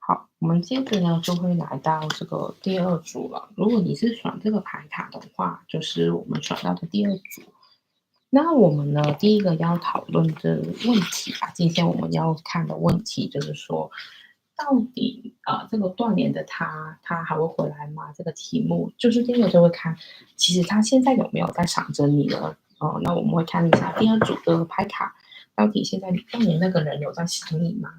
好，我们接着呢就会来到这个第二组了。如果你是选这个牌卡的话，就是我们选到的第二组。那我们呢，第一个要讨论的问题啊，今天我们要看的问题就是说，到底这个断联的他还会回来吗？这个题目就是第一个就会看，其实他现在有没有在想着你了？那我们会看一下第二组的牌卡，到底现在断联那个人有在想你吗？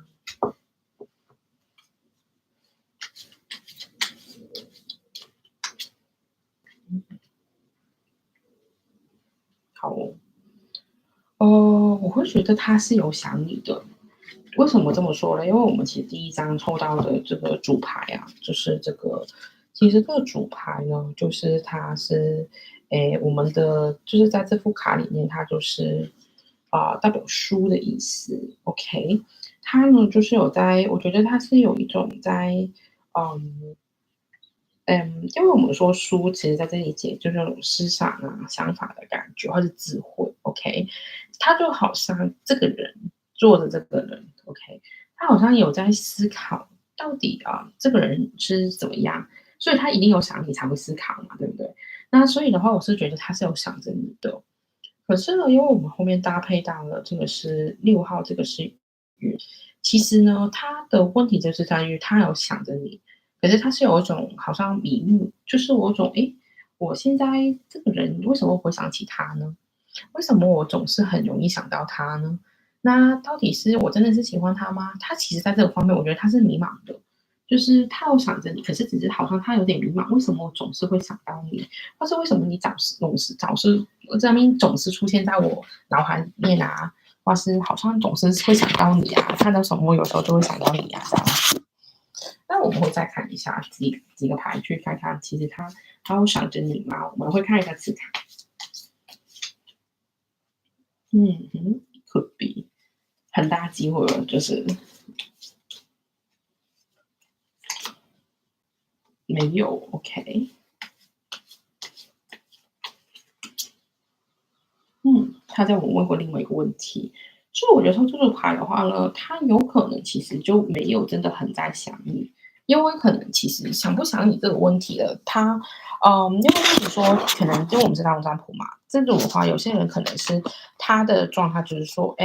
好哦。我会觉得他是有想你的。为什么这么说呢？因为我们其实第一张抽到的这个主牌啊，就是这个，其实这个主牌呢，就是它是，我们的就是在这副卡里面，它就是代表书的意思。OK，它呢就是有在，我觉得它是有一种在，嗯。因为我们说书，其实在这里解就是那种思想啊、想法的感觉，或是智慧。OK，他就好像这个人做的这个人，OK，他好像有在思考到底这个人是怎么样，所以他一定有想你才会思考嘛，对不对？那所以的话，我是觉得他是有想着你的。可是呢，因为我们后面搭配到了这个是6号，这个是月，其实呢，他的问题就是在于他有想着你，可是他是有一种好像迷雾，就是我有种诶，我现在这个人为什么会想起他呢？为什么我总是很容易想到他呢？那到底是我真的是喜欢他吗？他其实在这个方面，我觉得他是迷茫的，就是他有想着你，可是只是好像他有点迷茫，为什么我总是会想到你？或是为什么你总是这边总是出现在我脑海里面啊？或是好像总是会想到你啊，看到什么有时候就会想到你啊，这样子。那我们会再看一下几个牌，去看看其实他会想着你吗？我们会看一下字卡。嗯哼，could be，很大机会了，就是没有 OK。他在我问过另外一个问题，所以我觉得说这个牌的话呢，他有可能其实就没有真的很在想你，因为可能其实想不想你这个问题的，因为比如说可能因为我们是大众占卜嘛，这种的话，有些人可能是他的状态就是说，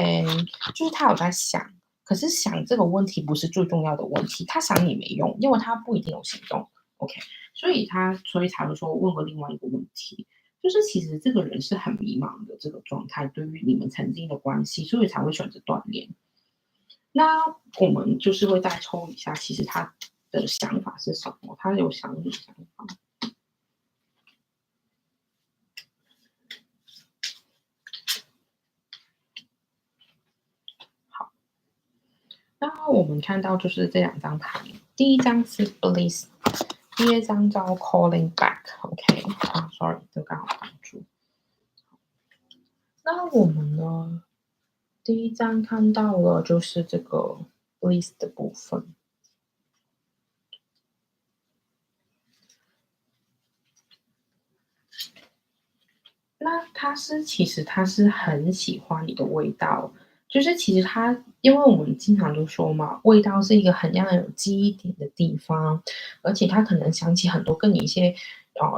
就是他有在想，可是想这个问题不是最重要的问题，他想你没用，因为他不一定有行动，OK，所以才会说问过另外一个问题。就是其实这个人是很迷茫的这个状态，对于你们曾经的关系，所以才会选择断联。那我们就是会再抽一下，其实他的想法是什么？他有想你想法。好，那我们看到就是这两张牌，第一张是 Bliss，第二张叫 Calling Back。OK，sorry，这刚好挡住。那我们呢？第一张看到了就是这个 Bliss 的部分。那其实他是很喜欢你的味道，就是其实因为我们经常都说嘛，味道是一个很让人有记忆点的地方，而且他可能想起很多跟你一些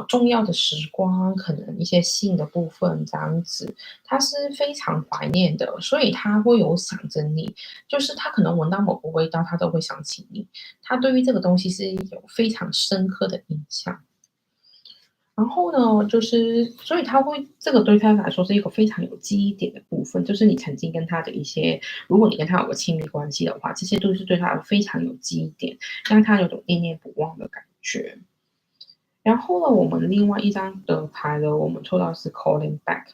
重要的时光，可能一些性的部分这样子，他是非常怀念的，所以他会有想着你，就是他可能闻到某个味道，他都会想起你，他对于这个东西是有非常深刻的印象。然后呢，所以这个对他来说是一个非常有记忆点的部分，就是你曾经跟他的一些，如果你跟他有个亲密关系的话，这些都是对他非常有记忆点，让他有种念念不忘的感觉。然后呢，我们另外一张的牌呢，我们抽到是 calling back，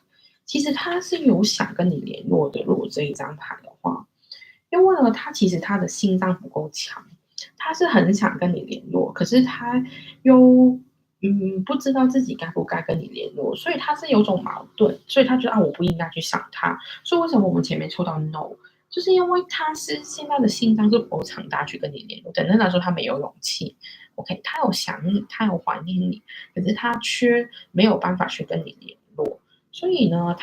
其实他是有想跟你联络的，如果这一张牌的话，因为呢，他其实他的心脏不够强，他是很想跟你联络，可是他又不知道自己该不该跟你联络，所以他是有种矛盾，所以他觉得我不应该去想他。所以为什么我们前面抽到 no，就是因为他是现在的心脏是不够强大去跟你联络，等等来说他没有勇气。OK，他有想你，他有怀念你，可是他却没有办法去跟你联络，所以呢，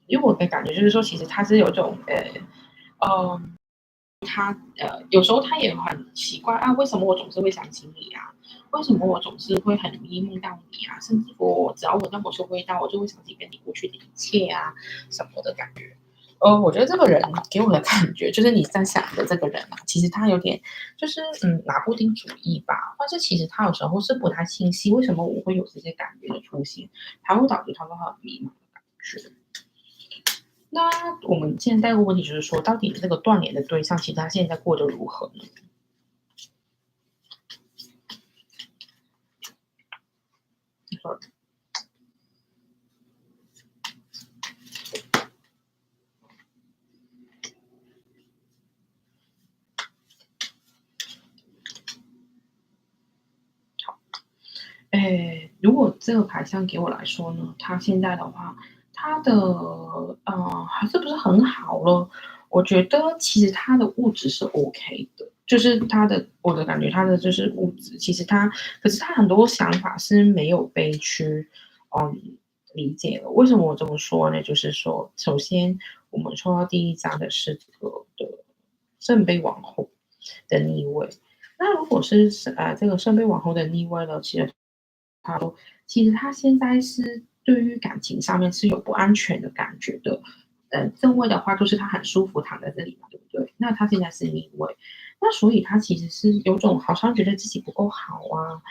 因为我的感觉就是说，其实他是有种呃有时候他也很奇怪啊，为什么我总是会想起你啊？为什么我总是会很容易梦到你啊？甚至只要闻到某些味道，我就会想起跟你过去的一切啊什么的感觉。我觉得这个人给我的感觉就是你在想的这个人啊，其实他有点就是拿不定主意吧，或者其实他有时候是不太清晰，为什么我会有这些感觉的出现，才会导致他会很迷茫的感觉。那我们现在一个问题就是说，到底这个断联的对象，其实他现在过得如何呢？如果这个牌相给我来说呢，他现在的话，他的还是不是很好了。我觉得其实他的物质是 OK 的，就是我的感觉，他的就是物质，其实可是他很多想法是没有被去嗯理解的。为什么我这么说呢？就是说，首先我们抽到第一张的是这个的圣杯王后的逆位。那如果是这个圣杯王后的逆位呢，其实他现在是对于感情上面是有不安全的感觉的。正位的话就是他很舒服躺在这里嘛，对不对？那他现在是逆位，那所以他其实是有种好像觉得自己不够好啊，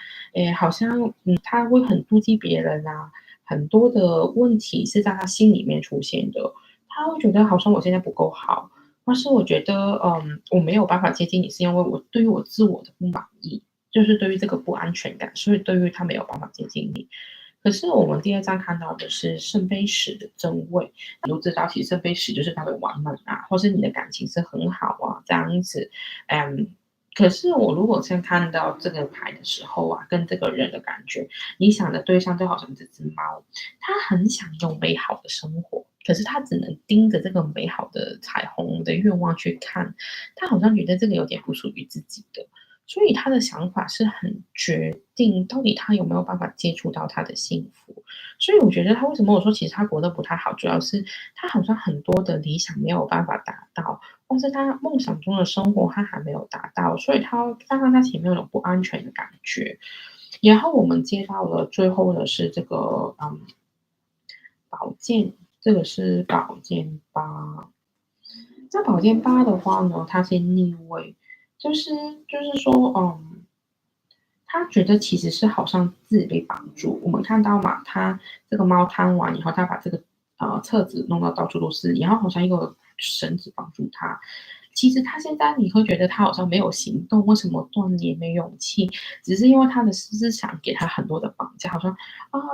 好像他会很妒忌别人啊，很多的问题是在他心里面出现的，他会觉得好像我现在不够好，或是我觉得我没有办法接近你，是因为我对于我自我的不满意。就是对于这个不安全感，所以对于他没有办法接近你。可是我们第二章看到的是圣杯十的正位，你都知道，其实圣杯十就是他的完满啊，或是你的感情是很好啊，这样子。嗯，可是我如果先看到这个牌的时候啊，跟这个人的感觉，你想的对象就好像这只猫，它很想有美好的生活，可是它只能盯着这个美好的彩虹的愿望去看，它好像觉得这个有点不属于自己的。所以他的想法是很决定，到底他有没有办法接触到他的幸福。所以我觉得他为什么我说其实他活得不太好，主要是他好像很多的理想没有办法达到，或是他梦想中的生活他还没有达到，所以加上他前面有种不安全的感觉。然后我们接到了最后的是这个宝剑，这个是宝剑八。这宝剑八的话呢，它是逆位，就是就是说，他觉得其实是好像自己被绑住。我们看到嘛，他这个猫贪完以后，他把这个册子弄到到处都是，然后好像一个绳子绑住他。其实他现在你会觉得他好像没有行动，为什么断联没勇气？只是因为他的思想给他很多的绑架，好像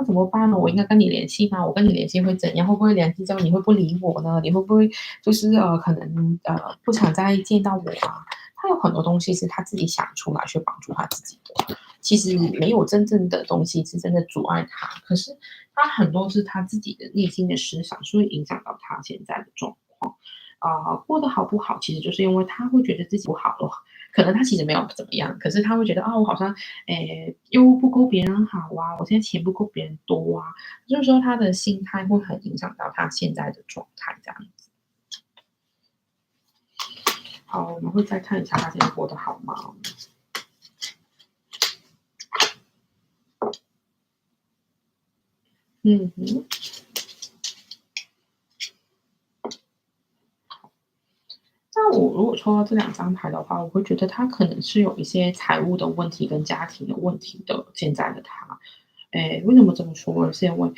怎么办呢？我应该跟你联系吗？我跟你联系会怎样？会不会联系之后你会不理我呢？你会不会就是可能不想再见到我啊？他有很多东西是他自己想出来去绑住他自己的。其实没有真正的东西是真的阻碍他，可是他很多是他自己的内心的思想，所以影响到他现在的状况。过得好不好，其实就是因为他会觉得自己不好了，可能他其实没有怎么样，可是他会觉得啊，我好像又不够别人好啊，我现在钱不够别人多啊，就是说他的心态会很影响到他现在的状态这样子。好，我们会再看一下他现在过得好吗？嗯哼。那我如果抽到这两张牌的话，我会觉得他可能是有一些财务的问题跟家庭的问题的，现在的他。为什么这么说呢？是因为，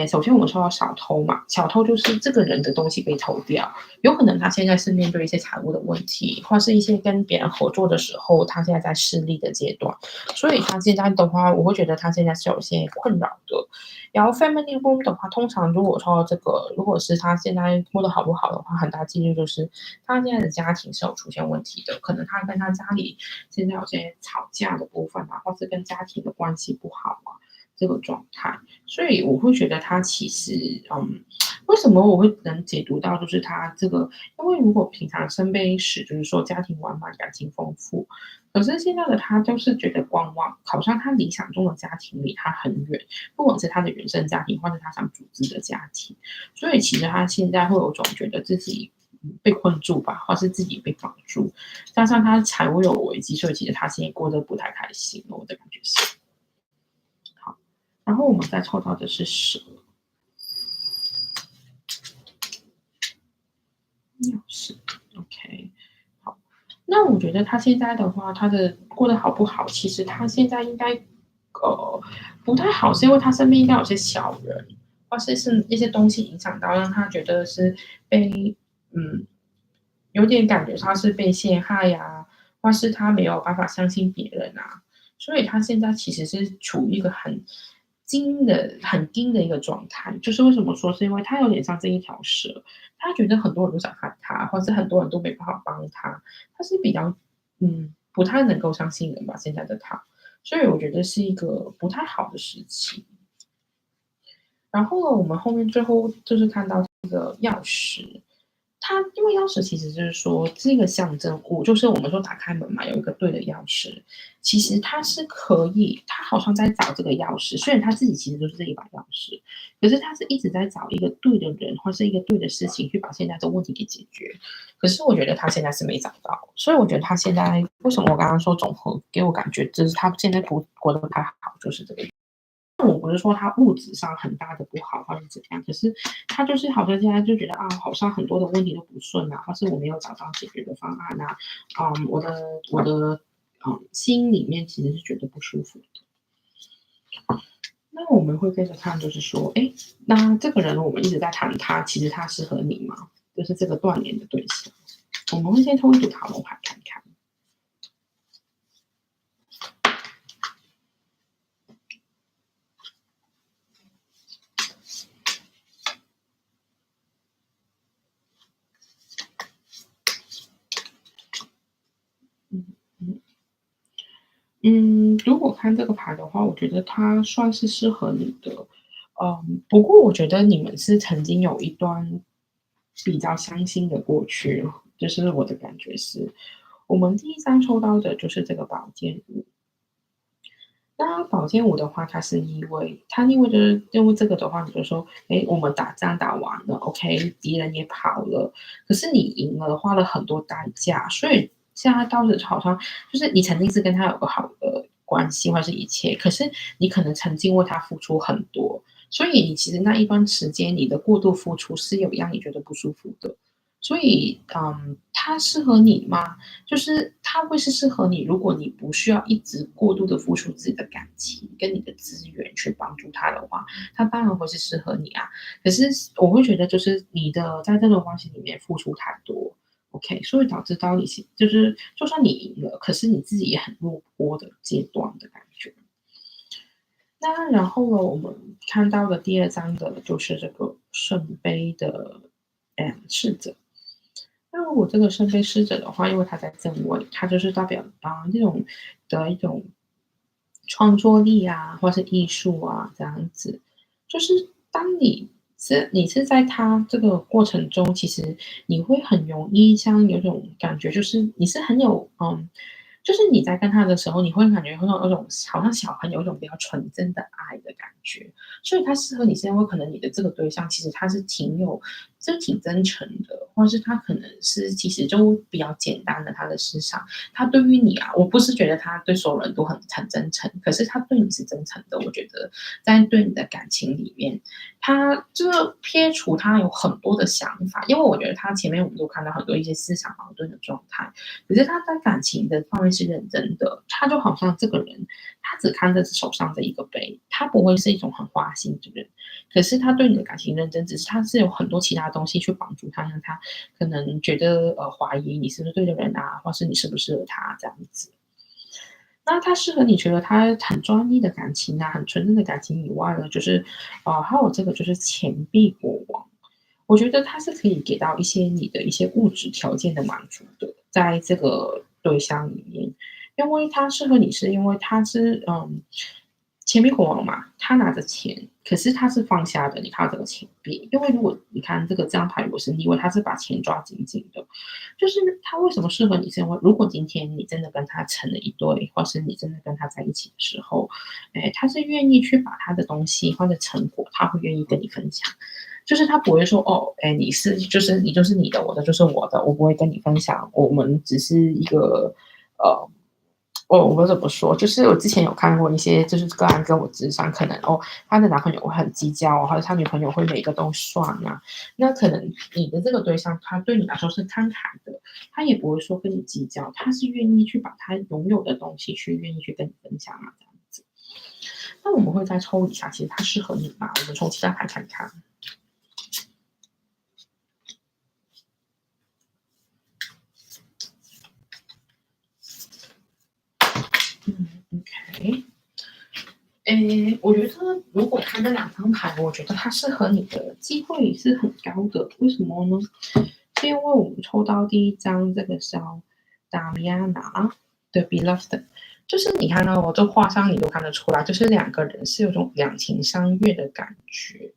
首先我们说到小偷嘛，小偷就是这个人的东西被偷掉，有可能他现在是面对一些财务的问题，或是一些跟别人合作的时候，他现在在失利的阶段，所以他现在的话，我会觉得他现在是有一些困扰的。然后 family room 的话，通常如果说这个，如果是他现在过得好不好的话，很大几率就是他现在的家庭是有出现问题的，可能他跟他家里现在有些吵架的部分啊，或是跟家庭的关系不好啊。这个状态，所以我会觉得他其实，为什么我会能解读到，就是他这个，因为如果平常生悲史，就是说家庭完满，感情丰富，可是现在的他就是觉得观望，好像他理想中的家庭离他很远，不管是他的原生家庭，或是他想组织的家庭，所以其实他现在会有种觉得自己被困住吧，或是自己被绑住，加上他财务有危机，所以其实他现在过得不太开心，我的感觉是。然后我们再抽到的是蛇，钥匙，OK，好。那我觉得他现在的话，他的过得好不好？其实他现在应该，不太好，是因为他身边应该有些小人，或是一些东西影响到，让他觉得是被，嗯，有点感觉他是被陷害呀、或是他没有办法相信别人啊，所以他现在其实是处于一个很惊的一个状态。就是为什么说，是因为他有点像这一条蛇，他觉得很多人都想害他，或是很多人都没办法帮他，他是比较不太能够相信人吧，现在的他，所以我觉得是一个不太好的时期。然后呢，我们后面最后就是看到这个钥匙，它因为钥匙其实就是说这个象征物，就是我们说打开门嘛，有一个对的钥匙，其实它是可以，他好像在找这个钥匙，虽然他自己其实就是这一把钥匙，可是他是一直在找一个对的人或是一个对的事情去把现在的问题给解决。可是我觉得他现在是没找到，所以我觉得他现在为什么我刚刚说总和给我感觉就是他现在过得不太好，就是这个。我不是说他物质上很大的不好或者怎样，可是他就是好像现在就觉得啊，好像很多的问题都不顺啊，或是我没有找到解决的方案啊，我的心里面其实是觉得不舒服的。那我们会接着看，就是说，哎，那这个人我们一直在谈他，其实他适合你吗？就是这个断联的对象，我们会先抽一组塔罗牌看看。嗯嗯。如果看这个牌的话，我觉得它算是适合你的。不过我觉得你们是曾经有一段比较伤心的过去，就是我的感觉是，我们第一张抽到的就是这个宝剑五。那宝剑五的话，它是意味，它意味着因为这个的话，你就说，哎，我们打仗打完了，OK，敌人也跑了，可是你赢了，花了很多代价，所以现在到时好像就是你曾经是跟他有个好的关系或是一切，可是你可能曾经为他付出很多，所以你其实那一段时间你的过度付出是有让你觉得不舒服的。所以，他适合你吗？就是他会是适合你，如果你不需要一直过度的付出自己的感情跟你的资源去帮助他的话，他当然会是适合你啊。可是我会觉得，就是你的在这段关系里面付出太多，OK，所以导致到你就是就算你赢了，可是你自己也很落魄的阶段的感觉。那然后呢，我们看到的第二章的就是这个圣杯的侍者。那如果这个圣杯侍者的话，因为他在正位，他就是代表这种的一种创作力啊，或是艺术啊这样子。就是当你是你是在他这个过程中，其实你会很容易像有种感觉，就是你是很有就是你在跟他的时候，你会感觉有种好像小朋友有一种比较纯真的爱的感觉，所以他适合你是因为可能你的这个对象其实他是挺真诚的，或者是他可能是其实就比较简单的他的思想，他对于你啊，我不是觉得他对所有人都很真诚，可是他对你是真诚的，我觉得在对你的感情里面。他就是撇除他有很多的想法，因为我觉得他前面我们都看到很多一些思想矛盾的状态，可是他在感情的方面是认真的，他就好像这个人，他只看着手上的一个杯，他不会是一种很花心的人，可是他对你的感情认真，只是他是有很多其他东西去帮助他，让他可能觉得怀疑你是不是对的人啊，或是你适不适合他这样子。那他适合你觉得他很专一的感情啊，很纯正的感情以外呢，就是还有这个就是钱币国王，我觉得他是可以给到一些你的一些物质条件的满足的，在这个对象里面，因为他适合你是因为他是钱币国王嘛，他拿着钱，可是他是放下的。你看到这个钱币，因为如果你看这个张牌，如果是逆位，他是把钱抓紧紧的，就是他为什么适合你？是因为如果今天你真的跟他成了一对，或是你真的跟他在一起的时候，哎，他是愿意去把他的东西或者成果，他会愿意跟你分享。就是他不会说哦，哎，你就是你的，我的就是我的，我不会跟你分享，我们只是一个呃我怎么说？就是我之前有看过一些，就是个案跟我智商，可能她的男朋友会很计较或者她女朋友会每个都算啊。那可能你的这个对象，他对你来说是慷慨的，他也不会说跟你计较，他是愿意去把他拥有的东西愿意去跟你分享啊，这样子。那我们会再抽一下，其实他适合你吗？我们从其他牌看看。OK。我觉得如果看这两张牌，我觉得它适合你的机会是很高的。为什么呢？是因为我们抽到第一张，这个叫达米亚娜的 Beloved，就是你看到我这画上你都看得出来，就是两个人是有种两情相悦的感觉，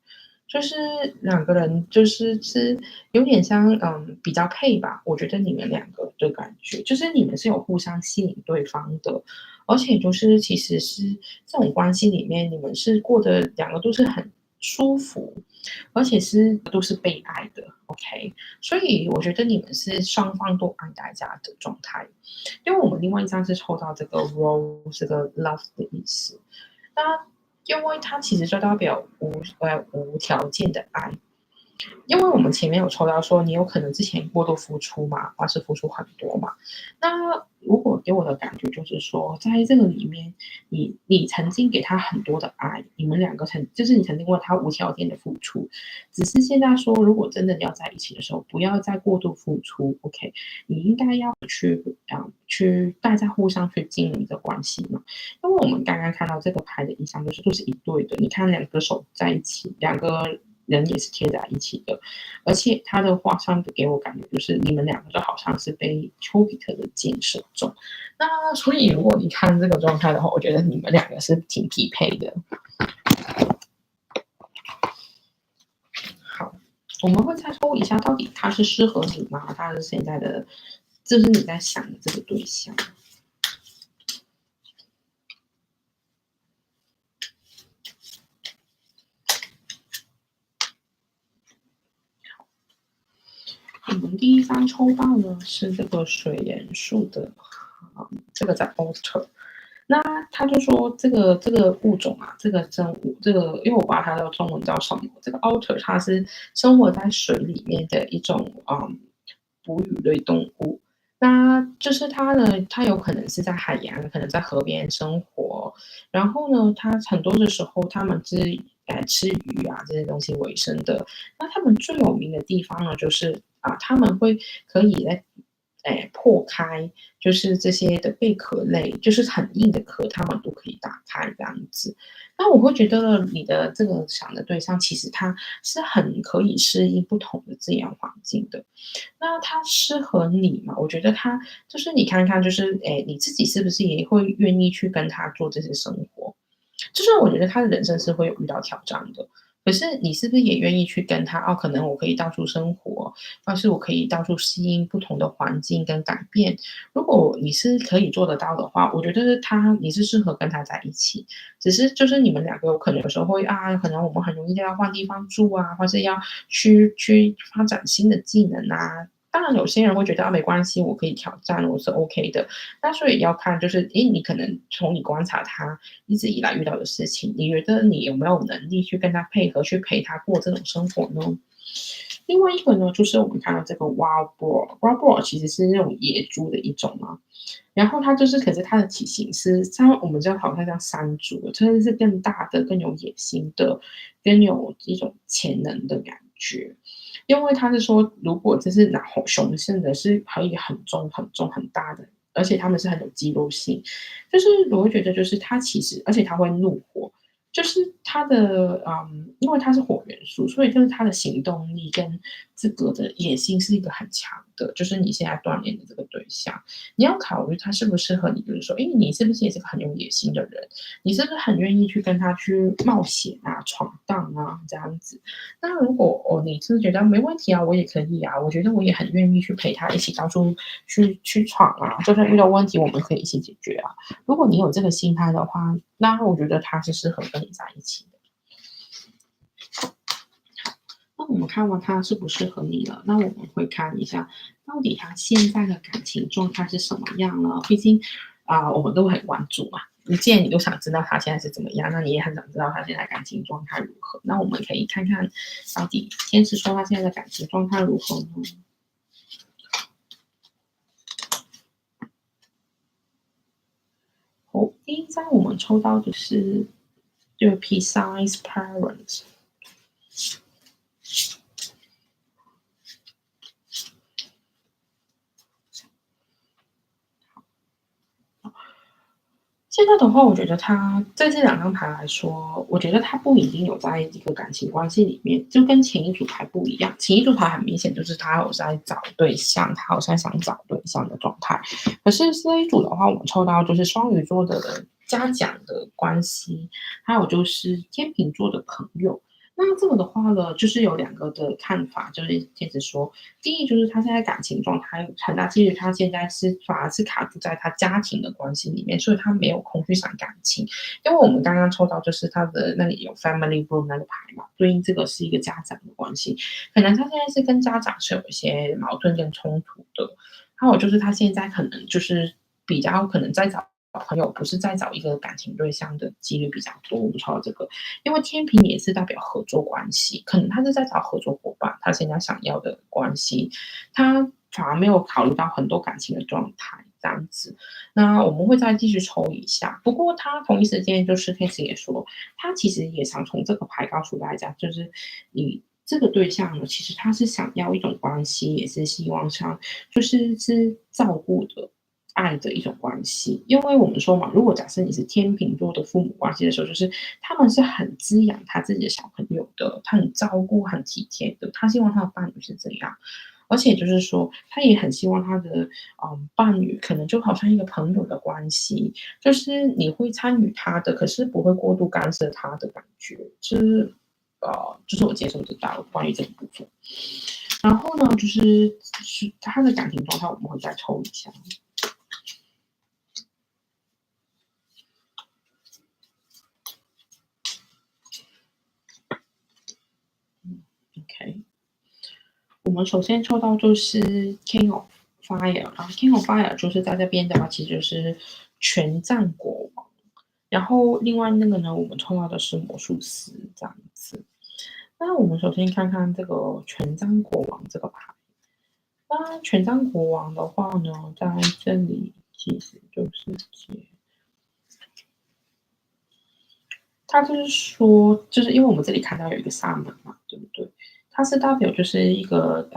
就是两个人是有点像比较配吧。我觉得你们两个的感觉，就是你们是有互相吸引对方的。而且就是其实是这种关系里面，你们是过得两个都是很舒服，而且都是被爱的，OK。所以我觉得你们是双方都爱大家的状态，因为我们另外一张是抽到这个 rose 这个 love 的意思，那因为它其实就代表无条件的爱，因为我们前面有抽到说，你有可能之前过度付出嘛，或是付出很多嘛。那如果给我的感觉就是说，在这个里面，你曾经给他很多的爱，你们两个就是你曾经为他无条件的付出，只是现在说，如果真的要在一起的时候，不要再过度付出，OK？你应该要去大家互相去经营的关系嘛。因为我们刚刚看到这个牌的意象，就是都是一对的，你看两个手在一起，两个人也是贴在一起的，而且他的画上给我感觉就是你们两个就好像是被丘比特的箭射中。那所以如果你看这个状态的话，我觉得你们两个是挺匹配的。好，我们会再抽一下，到底他是适合你吗？他是现在的，就是你在想的这个对象。我们第一张抽到呢是这个水元素的，这个在 alter。那他就说这个物种啊，这个生物，这个因为我不知道它的中文叫什么，这个 otter 它是生活在水里面的一种哺乳类动物。那就是它呢，它有可能是在海洋，可能在河边生活。然后呢，它很多的时候，它们是吃鱼啊这些东西为生的。那他们最有名的地方呢，就是他们可以在破开，就是这些的贝壳类，就是很硬的壳，他们都可以打开这样子。那我会觉得你的这个想的对象，其实他是很可以适应不同的自然环境的。那他适合你吗？我觉得他就是你看看，就是你自己是不是也会愿意去跟他做这些生活？就是我觉得他的人生是会有遇到挑战的，可是你是不是也愿意去跟他哦？可能我可以到处生活，或是我可以到处适应不同的环境跟改变。如果你是可以做得到的话，我觉得你是适合跟他在一起。只是就是你们两个有可能有时候会啊，可能我们很容易就要换地方住啊，或是要去发展新的技能啊。当然，有些人会觉得啊，没关系，我可以挑战，我是 OK 的。那所以要看，就是诶，你可能从你观察他一直以来遇到的事情，你觉得你有没有能力去跟他配合，去陪他过这种生活呢？另外一个呢，就是我们看到这个 Wild Boar，Wild Boar 其实是那种野猪的一种嘛，然后它就是，可是它的体型是像我们好像像山猪，真的是更大的、更有野心的、更有一种潜能的感觉。因为他是说，如果这是拿雄性的，是可以很重、很重、很大的，而且它们是很有肌肉性。就是我会觉得，就是它其实，而且它会怒火，就是它的因为它是火元素，所以就是它的行动力跟这个的野心是一个很强的。就是你现在锻炼的这个对象。你要考虑他适不适合你，比如说，诶，你是不是也是个很有野心的人？你是不是很愿意去跟他去冒险啊、闯荡啊这样子？那如果你是觉得没问题啊，我也可以啊，我觉得我也很愿意去陪他一起到处去闯啊，就算遇到问题，我们可以一起解决啊。如果你有这个心态的话，那我觉得他是适合跟你在一起的。那我们看完他适不适合你了，那我们会看一下，到底他现在的感情状态是什么样呢？毕竟我们都很关注嘛。既然你都想知道他现在是怎么样，那你也很想知道他现在感情状态如何。那我们可以看看，到底天使说他现在的感情状态如何呢？哦，第一张我们抽到的是就是 Precise Parents。现在的话，我觉得他在这两张牌来说，我觉得他不一定有在一个感情关系里面，就跟前一组牌不一样。前一组牌很明显就是他有在找对象，他好像想找对象的状态。可是这一组的话，我们抽到就是双鱼座的嘉奖的关系，还有就是天秤座的朋友。那这个的话呢，就是有两个的看法，就是天使说，第一就是他现在感情状态很大几率，他现在反而是卡住在他家庭的关系里面，所以他没有空去想感情。因为我们刚刚抽到就是他的那里有 family room 那个牌嘛，对应这个是一个家长的关系，可能他现在是跟家长是有一些矛盾跟冲突的。还有就是他现在可能就是比较可能在找朋友，不是在找一个感情对象的几率比较多。我们抽到这个，因为天平也是代表合作关系，可能他是在找合作伙伴，他现在想要的关系，他反而没有考虑到很多感情的状态这样子。那我们会再继续抽一下，不过他同一时间就是天使也说，他其实也想从这个牌告诉大家，就是你。这个对象呢，其实他是想要一种关系，也是希望上是照顾的、爱的一种关系。因为我们说嘛，如果假设你是天秤座的父母关系的时候，就是他们是很滋养他自己的小朋友的，他很照顾、很体贴的，他希望他的伴侣是这样。而且就是说，他也很希望他的伴侣可能就好像一个朋友的关系，就是你会参与他的，可是不会过度干涉他的感觉，就是我接受得到关于这个部分。然后呢，就是他的感情状态，我们会再抽一下。OK，我们首先抽到就是 King of Fire，然后 King of Fire 就是在这边的话，其实就是权杖国王。然后另外那个呢，我们抽到的是魔术师这样子。那我们首先看看这个权杖国王这个牌。那权杖国王的话呢，在这里其实就是他就是说，就是因为我们这里看到有一个萨满嘛，对不对？他是代表就是一个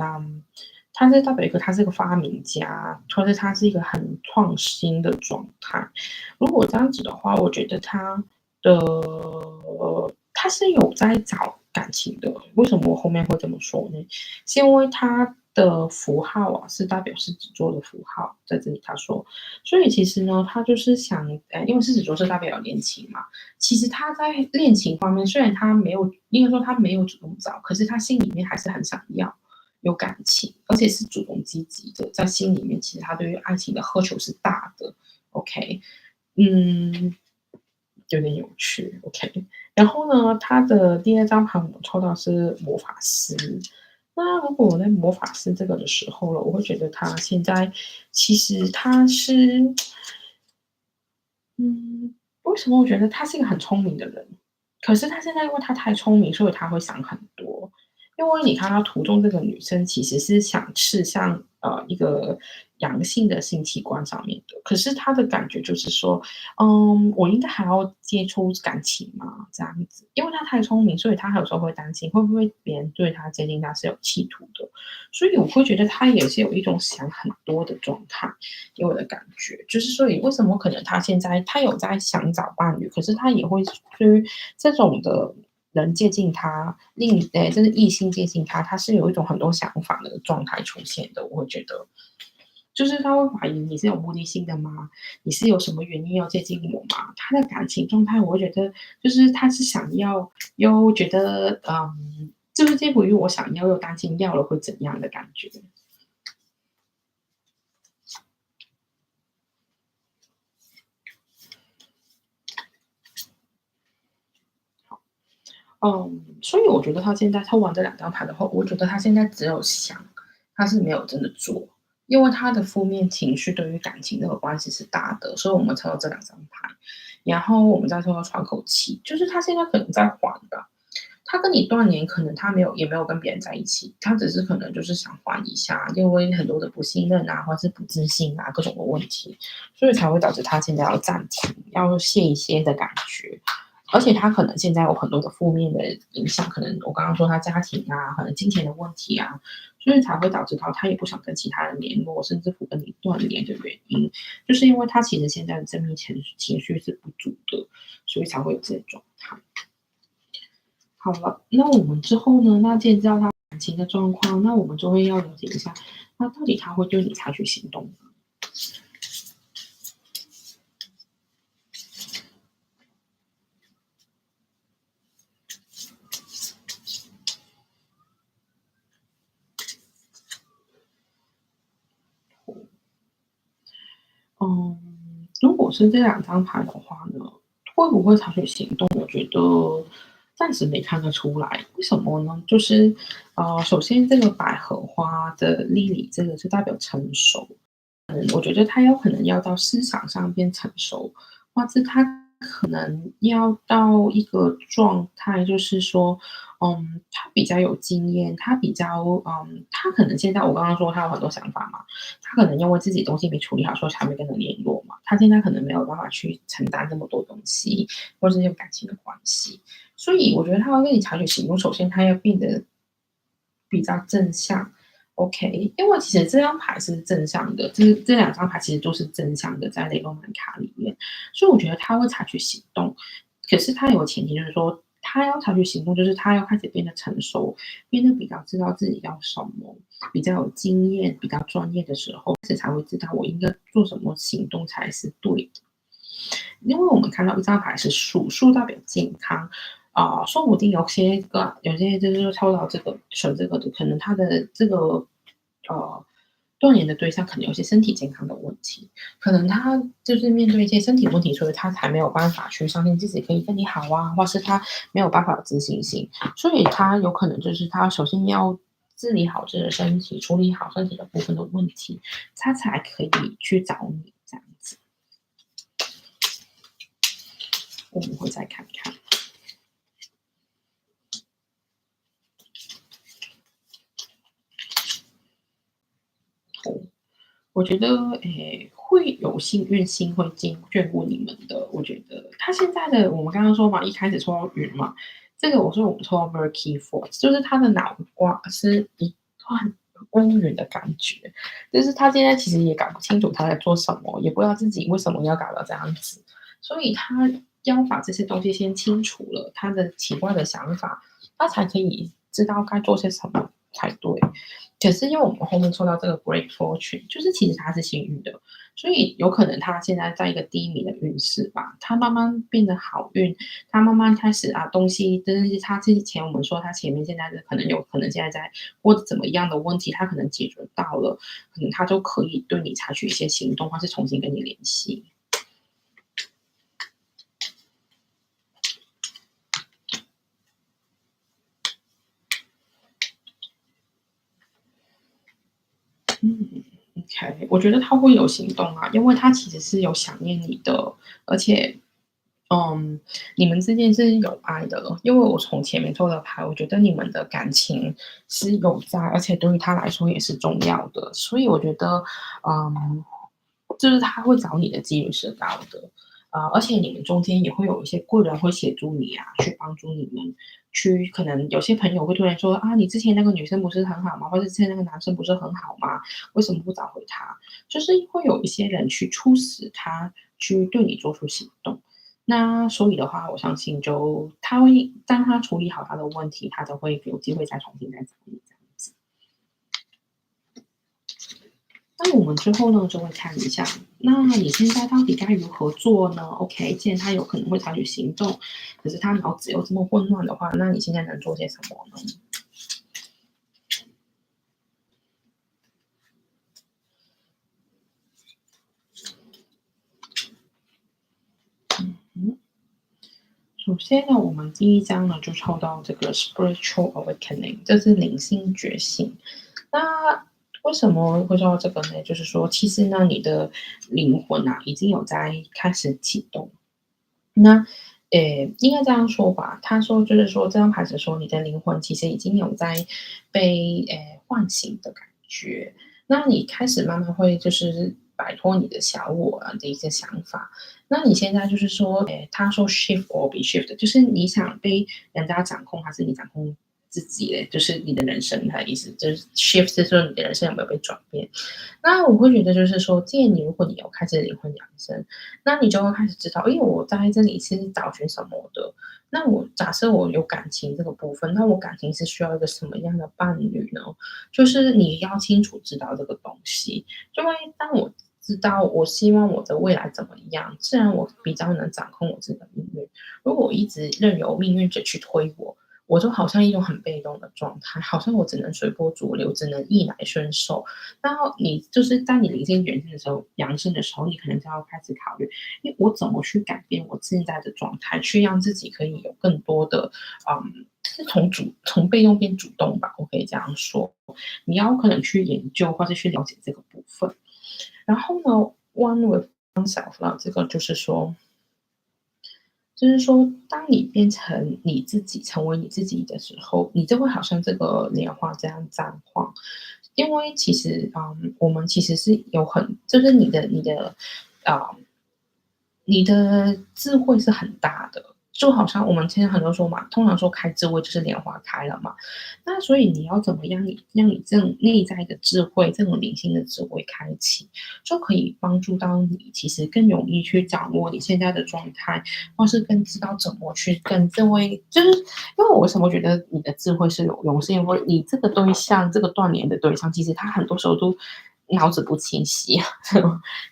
他是代表一个他是一个发明家，或者他是一个很创新的状态。如果这样子的话，我觉得的他是有在找感情的。为什么我后面会这么说呢？是因为他的符号啊，是代表狮子座的符号，在这里他说，所以其实呢，他就是想，因为狮子座是代表有恋情嘛，其实他在恋情方面，虽然他没有，应该说他没有主动找，可是他心里面还是很想要有感情，而且是主动积极的，在心里面，其实他对于爱情的渴求是大的。OK，嗯，有点有趣。OK，然后呢，他的第二张牌我们抽到是魔法师。那如果我在魔法师这个的时候了，我会觉得他现在其实他是，为什么我觉得他是一个很聪明的人？可是他现在因为他太聪明，所以他会想很多。因为你看到图中这个女生其实是想刺向一个阳性的性器官上面的，可是她的感觉就是说，我应该还要接触感情吗？这样子，因为她太聪明，所以她有时候会担心会不会别人对她接近她是有企图的，所以我会觉得她也是有一种想很多的状态。给我的感觉，就是说，为什么可能他现在他有在想找伴侣，可是他也会对于这种的人接近他，就是异性接近他，他是有一种很多想法的状态出现的。我会觉得，就是他会怀疑你是有目的性的吗？你是有什么原因要接近我吗？他的感情状态，我会觉得就是他是想要，又觉得就是介乎于我想要又担心要了会怎样的感觉。所以我觉得他现在他玩这两张牌的话，我觉得他现在只有想，他是没有真的做，因为他的负面情绪对于感情这个关系是大的，所以我们才有这两张牌。然后我们再说要喘口气，就是他现在可能在缓吧，他跟你断联，可能他没有也没有跟别人在一起，他只是可能就是想缓一下，因为很多的不信任啊，或是不自信啊，各种的问题，所以才会导致他现在要暂停，要歇一歇的感觉。而且他可能现在有很多的负面的影响，可能我刚刚说他家庭啊，可能金钱的问题啊，所以才会导致到他也不想跟其他人联络，甚至不跟你断联的原因，就是因为他其实现在的正面情绪是不足的，所以才会有这种状态。好了，那我们之后呢？那既然知道他感情的状况，那我们就会要了解一下，那到底他会对你采取行动吗？如果是这两张牌的话呢，会不会采取行动？我觉得暂时没看得出来。为什么呢？就是首先这个百合花的 Lily 这个是代表成熟，我觉得他有可能要到思想上变成熟，或是他可能要到一个状态，就是说，他比较有经验，他比较，他可能现在我刚刚说他有很多想法嘛，他可能因为自己东西没处理好，所以才没跟人联络嘛，他现在可能没有办法去承担这么多东西，或是有感情的关系，所以我觉得他要跟你采取行动，首先他要变得比较正向。OK，因为其实这张牌是正向的，这两张牌其实都是正向的，在雷诺曼卡里面，所以我觉得他会采取行动。可是他有个前提，就是说他要采取行动，就是他要开始变得成熟，变得比较知道自己要什么，比较有经验、比较专业的时候，才会知道我应该做什么行动才是对的。因为我们看到一张牌是树，树代表健康，说不定有些就是抽到这个选这个的，可能他的这个断联的对象可能有些身体健康的问题，可能他就是面对一些身体问题，所以他才没有办法去相信自己可以跟你好啊，或是他没有办法有自信心，所以他有可能就是他首先要治理好自己的身体，处理好身体的部分的问题，他才可以去找你这样子。我们会再看看。我觉得，会有运星会眷顾你们的。我觉得他现在的，我们刚刚说嘛，一开始抽到云嘛，这个我说我们抽到 Murky Force，就是他的脑瓜是一团乌云的感觉，就是他现在其实也搞不清楚他在做什么，也不知道自己为什么要搞到这样子，所以他要把这些东西先清楚了，他的奇怪的想法，他才可以知道该做些什么。才对。可是因为我们后面抽到这个 Great Fortune，就是其实他是幸运的，所以有可能他现在在一个低迷的运势吧，他慢慢变得好运，他慢慢开始啊东西，就是他之前我们说他前面现在的可能现在在或者怎么样的问题，他可能解决到了，可能他就可以对你采取一些行动，或是重新跟你联系。嗯，OK，我觉得他会有行动啊，因为他其实是有想念你的，而且，你们之间是有爱的。因为我从前面抽的牌，我觉得你们的感情是有在，而且对于他来说也是重要的，所以我觉得，嗯，就是他会找你的几率是高的。而且你们中间也会有一些贵人会协助你啊，去帮助你们，去可能有些朋友会突然说啊，你之前那个女生不是很好吗？或者之前那个男生不是很好吗？为什么不找回他？就是会有一些人去促使他去对你做出行动。那所以的话，我相信就他会当他处理好他的问题，他都会有机会再重新再找你这样子。那我们之后呢，就会看一下，那你现在到底该如何做呢？OK，既然他有可能会采取行动，可是他脑子又这么混乱的话，那你现在能做些什么呢？嗯，首先呢，我们第一章呢就抽到这个 spiritual awakening，这是灵性觉醒。那为什么会说到这个呢？就是说，其实呢，你的灵魂啊，已经有在开始启动。那，应该这样说吧。他说，就是说，这张牌子说，你的灵魂其实已经有在被唤醒的感觉。那你开始慢慢会就是摆脱你的小我啊的一些想法。那你现在就是说，他说 shift or be shift，就是你想被人家掌控，还是你掌控自己嘞？就是你的人生，他的意思就是 shift 是说你的人生有没有被转变？那我会觉得就是说，建议你，如果你有开始灵魂养生，那你就会开始知道，因为我在这里是找寻什么的。那我假设我有感情这个部分，那我感情是需要一个什么样的伴侣呢？就是你要清楚知道这个东西，因为当我知道我希望我的未来怎么样，自然我比较能掌控我自己的命运。如果我一直任由命运者去推我，我就好像一种很被动的状态，好像我只能随波逐流，只能逆来顺受。然后你就是在你临近人生的时候，养生的时候，你可能就要开始考虑，因为我怎么去改变我现在的状态，去让自己可以有更多的，是从被动变主动吧，我可以这样说。你要可能去研究或者去了解这个部分。然后呢，One with oneself 那这个就是说，当你变成你自己，成为你自己的时候，你就会好像这个莲花这样绽放。因为其实，我们其实是有就是你的智慧是很大的，就好像我们现在很多说嘛，通常说开智慧就是莲花开了嘛。那所以你要怎么样让你这种内在的智慧，这种灵性的智慧开启，就可以帮助到你，其实更容易去掌握你现在的状态，或是更知道怎么去跟这位，就是因为我为什么觉得你的智慧是有用，是因为你这个对象，这个断联的对象，其实他很多时候都脑子不清晰，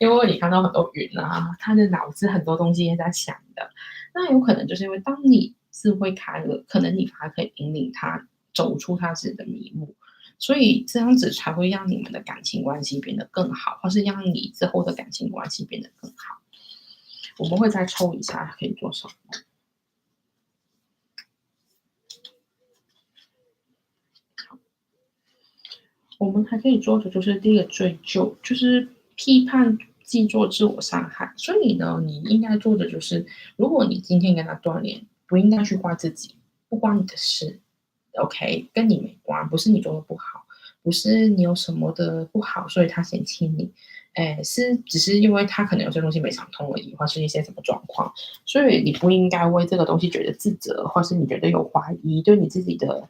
因为你看到很多云啊，他的脑子很多东西也在想的。那有可能就是因为当你智慧开了，可能你反而可以引领他走出他自己的迷雾，所以这样子才会让你们的感情关系变得更好，或是让你之后的感情关系变得更好。我们会再抽一下可以做什么。我们还可以做的就是第一个追究，就是批判、记作、自我伤害。所以呢，你应该做的就是，如果你今天跟他断联，不应该去怪自己，不关你的事，OK，跟你没关，不是你做的不好，不是你有什么的不好，所以他嫌弃你。是只是因为他可能有些东西没想通而已，或是一些什么状况，所以你不应该为这个东西觉得自责，或是你觉得有怀疑，对你自己的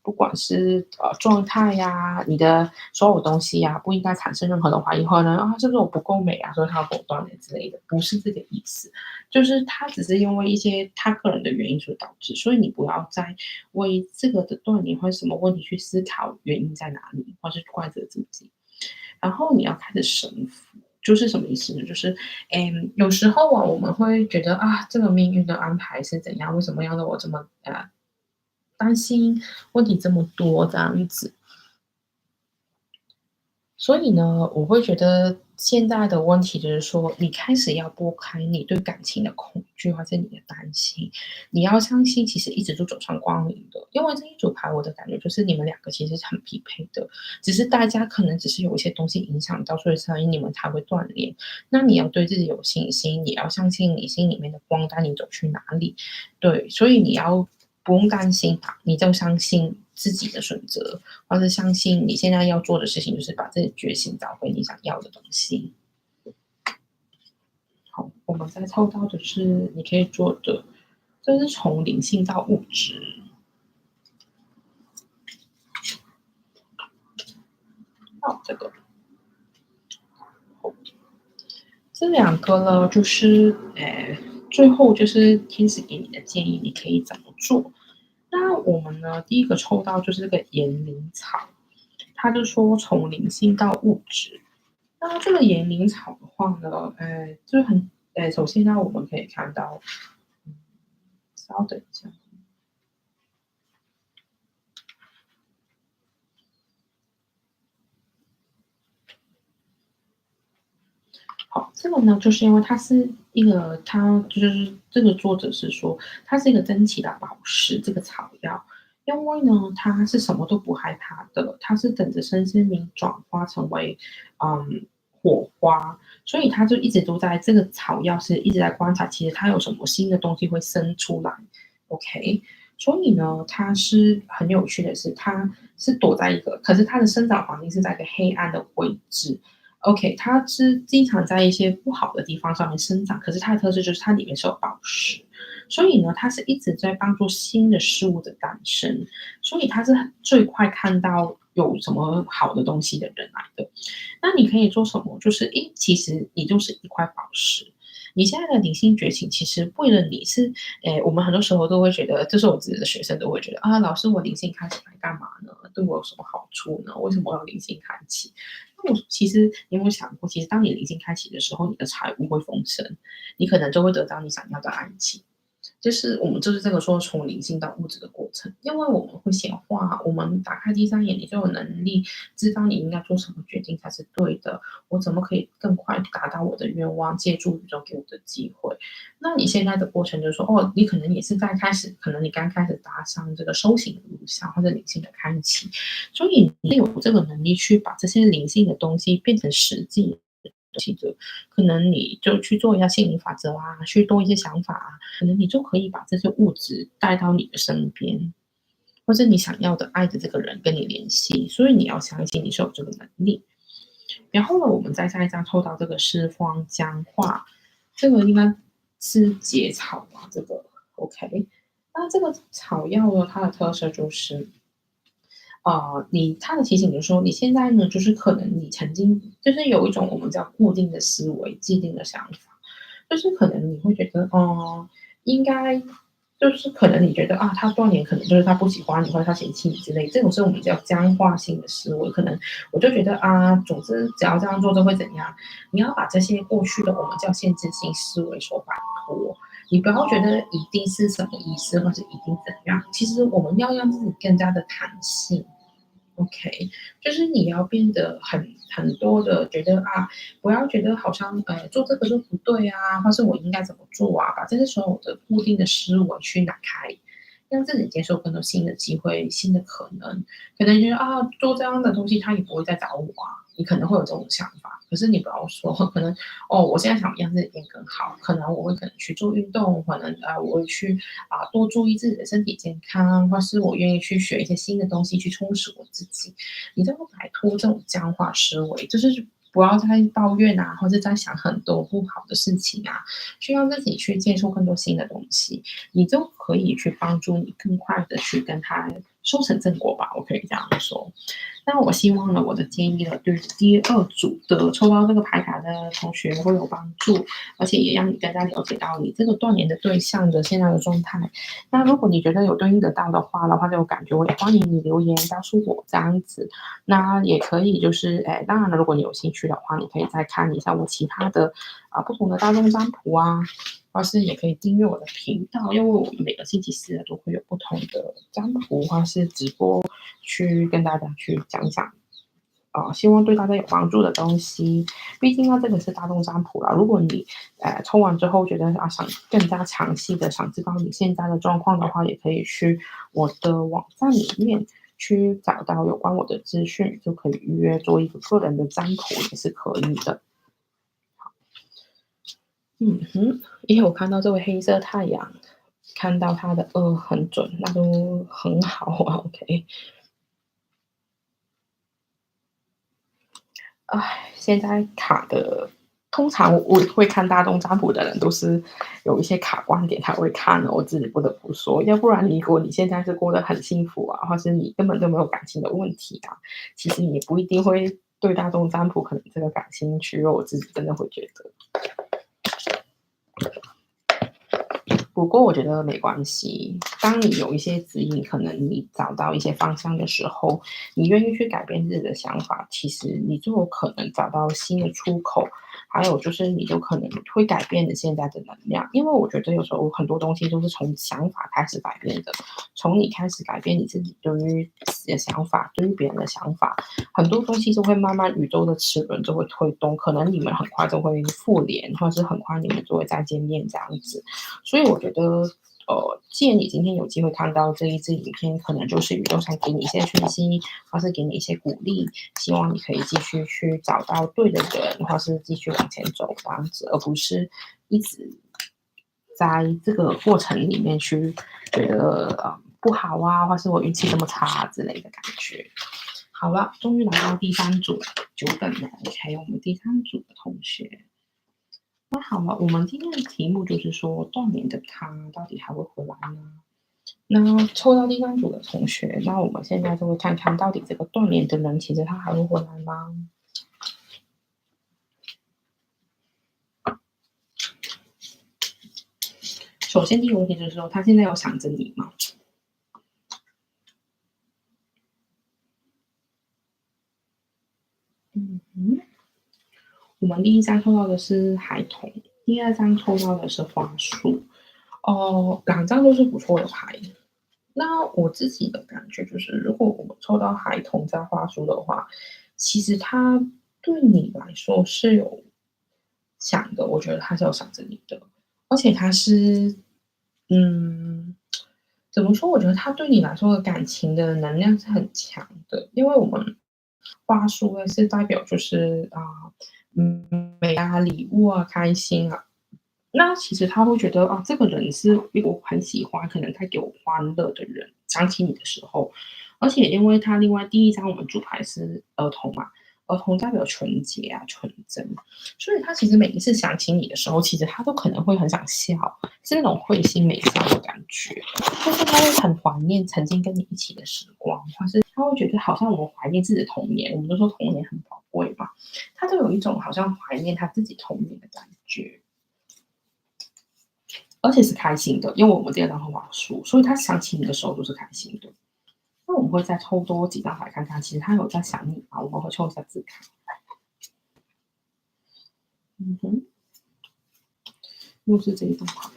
不管是状态呀、你的所有东西呀、不应该产生任何的怀疑，可能是不是我不够美啊，所以他要果断的之类的，不是这个意思，就是他只是因为一些他个人的原因所导致，所以你不要再为这个的断联或什么问题去思考原因在哪里，或是怪责自己。然后你要开始臣服，就是什么意思呢？就是，有时候啊，我们会觉得啊，这个命运的安排是怎样？为什么要让我这么担心？问题这么多这样子。所以呢，我会觉得现在的问题就是说，你开始要拨开你对感情的恐惧或者你的担心，你要相信，其实一直都走上光明的。因为这一组牌，我的感觉就是你们两个其实是很匹配的，只是大家可能只是有一些东西影响到，所以你们才会断联。那你要对自己有信心，你要相信你心里面的光带你走去哪里。对，所以你要不用担心吧，你就相信自己的选择。或是相信你现在要做的事情，就是把这个决心找回你想要的东西。好，我们再抽到的是你可以做的，这是从灵性到物质。好，这个这两个呢，就是最后就是天使给你的建议，你可以怎么做？那我们呢，第一个抽到就是这个岩灵草，他就说从灵性到物质。那这个岩灵草的话呢，就是很，首先呢，我们可以看到，嗯，稍等一下，好，这个呢，就是因为它是一个，它就是这个作者是说，它是一个珍奇的宝石，这个草药，因为呢，它是什么都不害怕的，它是等着生命转化成为，火花，所以它就一直都在这个草药是一直在观察，其实它有什么新的东西会生出来，OK，所以呢，它是很有趣的是，它是躲在一个，可是它的生长环境是在一个黑暗的位置。OK，它是经常在一些不好的地方上面生长，可是它的特色就是它里面是有宝石，所以呢，它是一直在帮助新的事物的诞生，所以它是最快看到有什么好的东西的人来的。那你可以做什么？就是其实你就是一块宝石。你现在的灵性觉醒，其实为了你是，我们很多时候都会觉得，就是我自己的学生都会觉得啊，老师，我灵性开起来干嘛呢？对我有什么好处呢？为什么我要灵性开启？那我其实你有没有想过，其实当你灵性开启的时候，你的财务会丰盛，你可能就会得到你想要的爱情。就是我们就是这个说从灵性到物质的过程，因为我们会显化，我们打开第三眼，你就有能力知道你应该做什么决定才是对的。我怎么可以更快达到我的愿望？借助宇宙给我的机会。那你现在的过程就是说，哦，你可能也是在开始，可能你刚开始踏上这个修行的路上，或者灵性的开启，所以你有这个能力去把这些灵性的东西变成实际。可能你就去做一下吸引力法则啊，去多一些想法啊，可能你就可以把这些物质带到你的身边，或者你想要的爱的这个人跟你联系，所以你要相信你是有这个能力。然后呢，我们再下一张抽到这个释放僵化，这个应该是结草吧？这个 OK。那这个草药呢，它的特色就是他的提醒就是说，你现在呢，就是可能你曾经就是有一种我们叫固定的思维、既定的想法，就是可能你会觉得，应该就是可能你觉得啊，他断联可能就是他不喜欢你或者他嫌弃你之类，这种是我们叫僵化性的思维。可能我就觉得啊，总之只要这样做就会怎样。你要把这些过去的我们叫限制性思维所摆脱。你不要觉得一定是什么意思，或是一定怎样。其实我们要让自己更加的弹性。OK，就是你要变得很多的觉得啊，不要觉得好像做这个就不对啊，或是我应该怎么做啊，把这些所有的固定的思维去拿开，让自己接受更多新的机会、新的可能。可能觉得啊，做这样的东西他也不会再找我啊，你可能会有这种想法。可是你不要说，可能哦，我现在想让自己变更好，可能我会可能去做运动，可能我会去多注意自己的身体健康，或是我愿意去学一些新的东西去充实我自己。你都要摆脱这种僵化思维，就是不要再抱怨啊，或者在想很多不好的事情啊，需要自己去接触更多新的东西，你就可以去帮助你更快的去跟他修成正果吧，我可以这样说。那我希望呢，我的建议呢，对第二组的抽到这个牌卡的同学会有帮助，而且也让你更加了解到你这个断联的对象的现在的状态。那如果你觉得有对应得到的话，这种感觉我也欢迎你留言告诉我这样子。那也可以就是，哎，当然了，如果你有兴趣的话，你可以再看一下我其他的不同的大众占卜啊，或是也可以订阅我的频道，因为我每个星期四都会有不同的占卜或是直播去跟大家去讲讲。希望对大家有帮助的东西，毕竟呢，这个是大众占卜啦。如果你抽完之后觉得想更加详细的想知道你现在的状况的话，也可以去我的网站里面去找到有关我的资讯，就可以预约做一个个人的占卜也是可以的。嗯哼，因为我看到这位黑色太阳，看到他的很准，那都很好啊。OK。唉，现在卡的，通常我会看大众占卜的人都是有一些卡观点才会看的，我自己不得不说，要不然如果你现在是过得很幸福啊，或是你根本就没有感情的问题啊，其实你不一定会对大众占卜可能这个感兴趣，因为我自己真的会觉得。不过我觉得没关系，当你有一些指引，可能你找到一些方向的时候，你愿意去改变自己的想法，其实你就有可能找到新的出口。还有就是，你就可能会改变你现在的能量，因为我觉得有时候很多东西都是从想法开始改变的，从你开始改变你自己对于自己的想法，对于别人的想法，很多东西就会慢慢宇宙的齿轮就会推动，可能你们很快就会复联，或者是很快你们就会再见面这样子。所以我觉得，既然你今天有机会看到这一支影片，可能就是宇宙想给你一些讯息，或是给你一些鼓励，希望你可以继续去找到对的人，或是继续往前走这样子，而不是一直在这个过程里面去觉得不好啊，或是我运气这么差之类的感觉。好了，终于来到第三组了，久等了。OK，我们第三组的同学。那好了，我们今天的题目就是说，断联的他到底还会回来吗？那抽到第三组的同学，那我们现在就会看看到底这个断联的人，其实他还会回来吗？首先，第一个问题就是说，他现在有想着你吗？嗯哼，我们第一张抽到的是孩童，第二张抽到的是花束。两张都是不错的牌。那我自己的感觉就是，如果我们抽到孩童加花束的话，其实他对你来说是有想的，我觉得他是有想着你的，而且他是，嗯，怎么说？我觉得他对你来说的感情的能量是很强的，因为我们花束呢是代表就是美啊、礼物啊、开心啊，那其实他会觉得这个人是我很喜欢，可能他给我欢乐的人。想起你的时候，而且因为他另外第一张我们主牌是儿童嘛，儿童代表纯洁啊、纯真，所以他其实每一次想起你的时候，其实他都可能会很想笑，是那种会心微笑的感觉，或是他会很怀念曾经跟你一起的时光，或是他会觉得好像我们怀念自己的童年，我们都说童年很宝贵嘛，他都有一种好像怀念他自己童年的感觉。而且是开心的，因为我们第二张是瓦数，所以他想起你的时候都是开心的。那我们会再抽多几张牌看看，其实他有在想你吗？我们会抽一下字卡。嗯哼，又是这一张牌。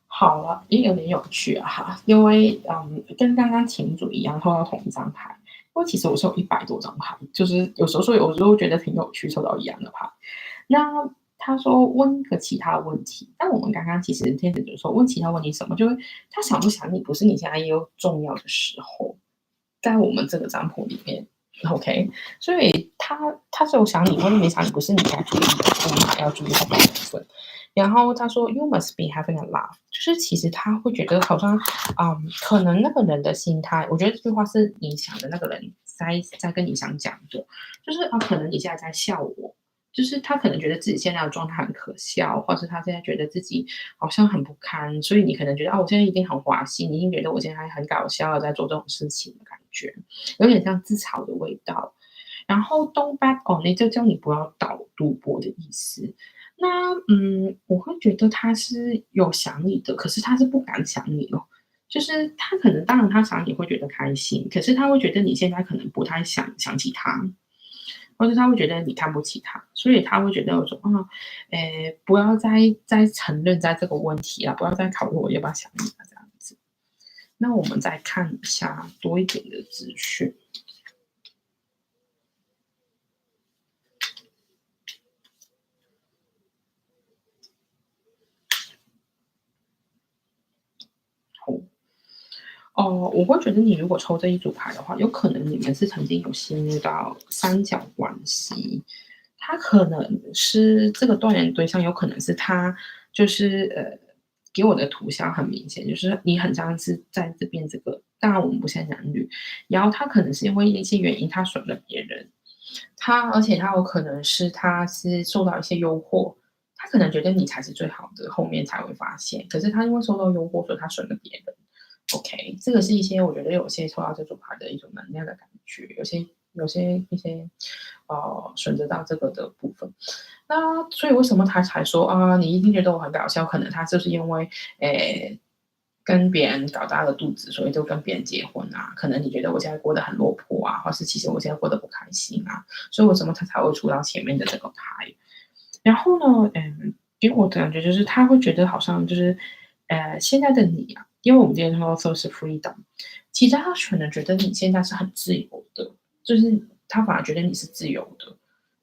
好了，也有点有趣啊哈，因为跟刚刚前组一样抽到同一张牌，因为其实我是有100多张牌，就是有时候觉得挺有趣，抽到一样的牌。那他说问个其他问题，但我们刚刚其实天使就说问其他问题什么，就是他想不想你，不是你现在也有重要的时候，在我们这个占卜里面，OK，所以他是有想你或者没想你，不是你该注意的，我们还要注意到这个部分。然后他说，You must be having a laugh，就是其实他会觉得好像，可能那个人的心态，我觉得这句话是你想的那个人在跟你想讲的，就是可能你现在在笑我，就是他可能觉得自己现在的状态很可笑，或是他现在觉得自己好像很不堪，所以你可能觉得我现在一定很滑稽，你一定觉得我现在很搞笑，在做这种事情的感觉，有点像自嘲的味道。然后 don't bet on it 就叫你不要赌博的意思。那我会觉得他是有想你的，可是他是不敢想你哦。就是他可能，当然他想你会觉得开心，可是他会觉得你现在可能不太想起他，或者他会觉得你看不起他，所以他会觉得有种不要再承认在这个问题了，不要再考虑我要不要想你了这样子。那我们再看一下多一点的资讯。我会觉得你如果抽这一组牌的话，有可能你们是曾经有陷入到三角关系。他可能是这个断联对象，有可能是他，就是给我的图像很明显，就是你很像是在这边这个，当然我们不限男女，然后他可能是因为一些原因，他损了别人，而且他有可能是他是受到一些诱惑，他可能觉得你才是最好的，后面才会发现，可是他因为受到诱惑，所以他损了别人。OK，这个是一些我觉得有些抽到这组牌的一种能量的感觉，有些一些选择到这个的部分。那所以为什么他才说你一定觉得我很搞笑？可能他就是因为跟别人搞大了肚子，所以就跟别人结婚啊。可能你觉得我现在过得很落魄啊，或是其实我现在过得不开心啊，所以为什么他才会出到前面的这个牌？然后呢，给我的感觉就是他会觉得好像就是，现在的你啊，因为我们今天说是 freedom，其实他可能觉得你现在是很自由的，就是他反而觉得你是自由的，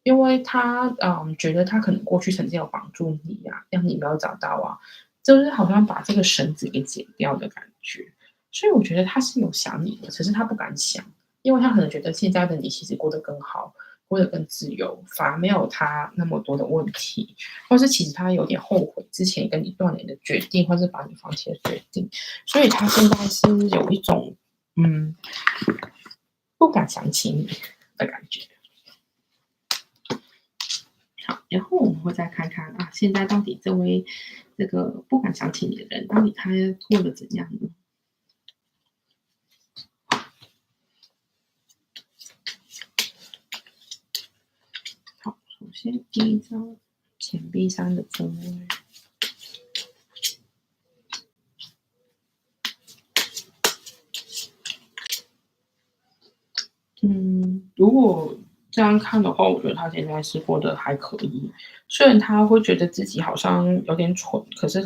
因为他觉得他可能过去曾经有帮助你呀、让你没有找到啊，就是好像把这个绳子给剪掉的感觉，所以我觉得他是有想你的，只是他不敢想，因为他可能觉得现在的你其实过得更好，过得更自由，反而没有他那么多的问题，或是其实他有点后悔之前跟你断联的决定，或是把你放弃的决定，所以他现在是有一种嗯不敢想起你的感觉。好，然后我们会再看看现在到底这个不敢想起你的人，到底他过得怎样呢？好，首先第一张钱币三的正位。如果这样看的话，我觉得他现在是过得还可以。虽然他会觉得自己好像有点蠢，可是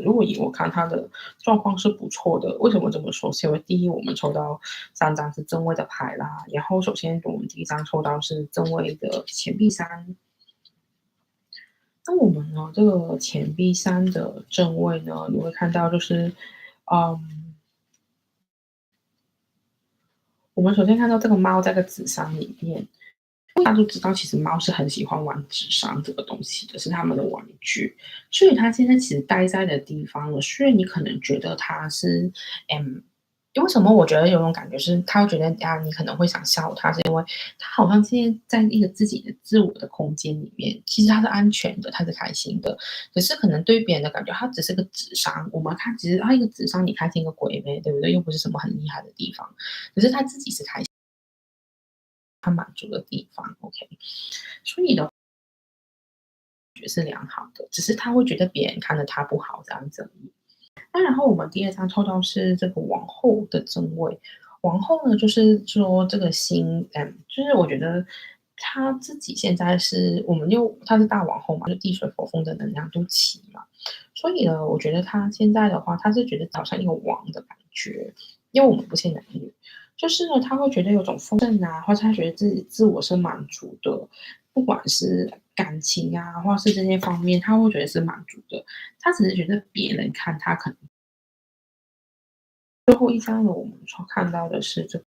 如果以我看他的状况是不错的。为什么这么说？是因为第一，我们抽到三张是正位的牌啦，然后首先我们第一张抽到是正位的钱币三。那我们呢，这个钱币三的正位呢，你会看到就是，嗯，我们首先看到这个猫在个纸箱里面，大家都知道，其实猫是很喜欢玩纸箱这个东西的，是它们的玩具。所以它现在其实待在的地方了，虽然你可能觉得它是，为什么我觉得有种感觉是，他会觉得你可能会想笑它，是因为它好像现在在一个自己的自我的空间里面，其实它是安全的，它是开心的。可是可能对于别人的感觉，它只是个纸箱。我们看，其实它一个纸箱，你开心个鬼呗，对不对？又不是什么很厉害的地方。可是他自己是开心。他满足的地方，OK，所以的觉是良好的，只是他会觉得别人看着他不好这样子而已。那然后我们第二张抽到是这个王后的正位，王后呢就是说这个心，就是我觉得他自己现在是我们他是大王后嘛，就地水火风的能量都齐嘛，所以呢，我觉得他现在的话，他是觉得好像一个王的感觉，因为我们不限男女，就是呢，他会觉得有种丰盛啊，或者他觉得自我是满足的，不管是感情啊，或是这些方面，他会觉得是满足的。他只是觉得别人看他可能最后一张呢，我们所看到的是这个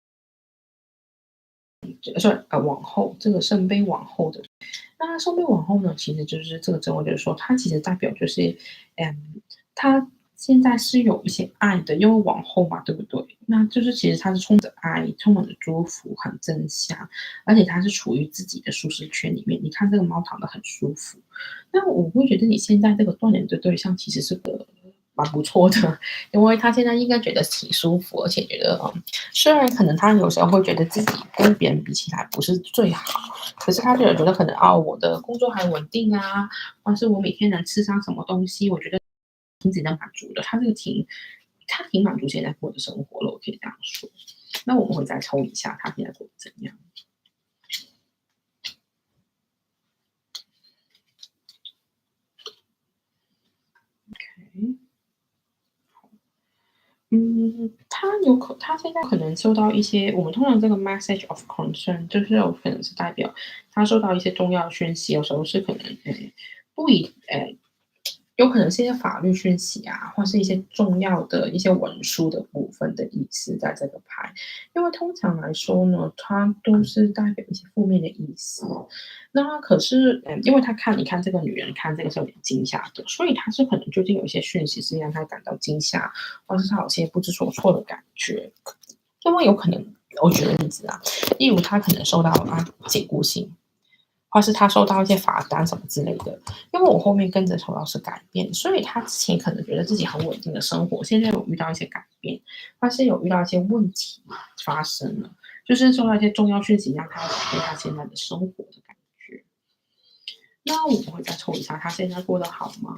往后这个圣杯往后的。那圣杯往后呢，其实就是这个正位，就是说它其实代表就是，他现在是有一些爱的，因为往后嘛，对不对？那就是其实他是充着爱，充满着祝福，很真香，而且他是处于自己的舒适圈里面。你看这个猫躺得很舒服，那我会觉得你现在这个断联的对象其实是个蛮不错的，因为他现在应该觉得挺舒服，而且觉得虽然可能他有时候会觉得自己跟别人比起来不是最好，可是他就有觉得可能我的工作还稳定啊，或是我每天能吃上什么东西，我觉得挺值得满足的。他挺满足现在过的生活了，我可以这样说。那我们会再抽一下他现在过得怎样？OK。他现在可能受到一些，我们通常这个 message of concern 就是有可能是代表他受到一些重要的讯息，有时候是可能，不以，有可能是一些法律讯息啊，或是一些重要的一些文书的部分的意思在这个牌，因为通常来说呢，它都是代表一些负面的意思。那可是，因为你看这个女人看这个是有点惊吓的，所以她是可能最近有一些讯息是让她感到惊吓，或是她有些不知所措的感觉。因为有可能，我举个例子啊，例如她可能受到解雇信，或是她收到一些罚单什么之类的。因为我后面跟着抽到是改变，所以她之前可能觉得自己很稳定的生活，现在有遇到一些改变，或是有遇到一些问题发生了，就是受到一些重要讯息，让她改变她现在的生活的感觉。那我们会再抽一下，她现在过得好吗？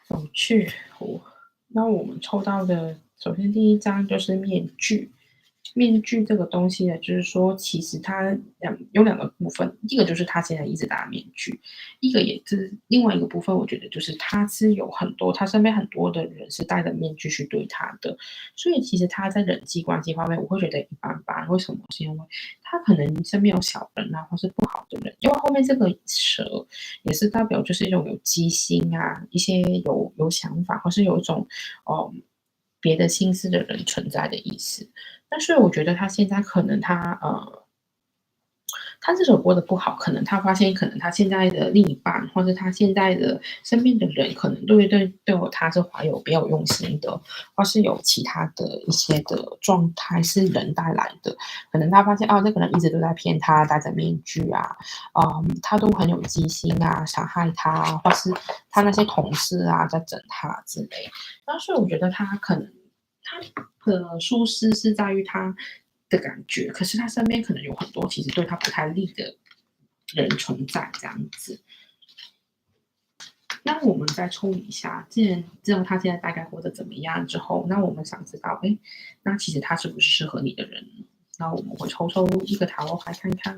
有趣那我们抽到的，首先第一张就是面具。面具这个东西呢，就是说，其实它有两个部分，一个就是他现在一直戴面具，一个也是另外一个部分，我觉得就是他是有很多，他身边很多的人是戴着面具去对他的，所以其实他在人际关系方面，我会觉得一般般。为什么？是因为他可能身边有小人啊，或是不好的人，因为后面这个蛇也是代表就是一种有机心啊，一些有想法，或是有一种别的心思的人存在的意思。但是我觉得他现在可能他这首歌的不好，可能他发现，可能他现在的另一半，或者他现在的身边的人，可能对他是怀有别有用心的，或是有其他的一些的状态是人带来的。可能他发现这个人一直都在骗他，戴着面具啊，他都很有机心啊，想害他，或是他那些同事啊在整他之类。那所以我觉得他可能他的疏失是在于他的感觉，可是他身边可能有很多其实对他不太利的人存在这样子。那我们再抽一下，既然知道他现在大概活得怎么样之后，那我们想知道，那其实他是不是适合你的人？那我们会抽一个塔罗牌看看。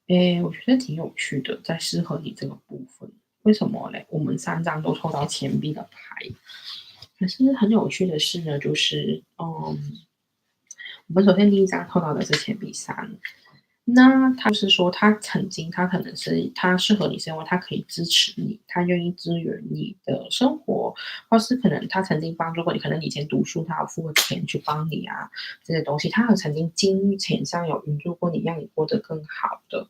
嗯我觉得挺有趣的，在适合你这个部分。为什么嘞？我们三张都抽到钱币的牌，可是很有趣的是呢，就是我们首先第一张抽到的是钱币三，那他是说他可能是他适合你，是因为他可以支持你，他愿意支援你的生活，或是可能他曾经帮助过你，可能你以前读书他有付过钱去帮你啊这些东西，他有曾经金钱上有援助过你，让你过得更好的，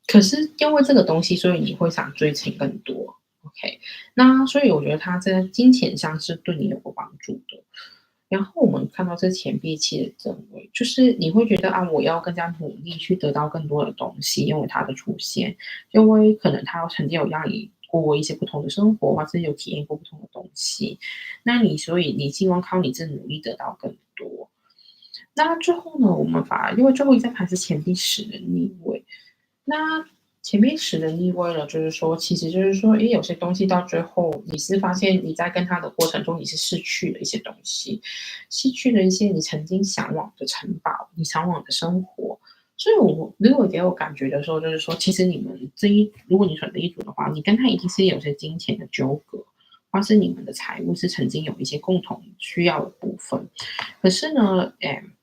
可是因为这个东西，所以你会想追求更多。OK，那所以我觉得他在金钱上是对你有过帮助的。然后我们看到这钱币七的正位，就是你会觉得我要更加努力去得到更多的东西，因为它的出现，因为可能他曾经有让你过一些不同的生活，或者有体验过不同的东西，所以你希望靠你自己努力得到更多。那最后呢，我们因为最后一张牌是钱币十的逆位，那前面使的逆位了，就是说，其实就是说，有些东西到最后，你是发现你在跟他的过程中，你是失去了一些东西，失去了一些你曾经向往的城堡，你向往的生活，所以如果给我感觉的时候，就是说，其实你们如果你选这一组的话，你跟他一定是有些金钱的纠葛，或是你们的财务是曾经有一些共同需要的部分。可是呢，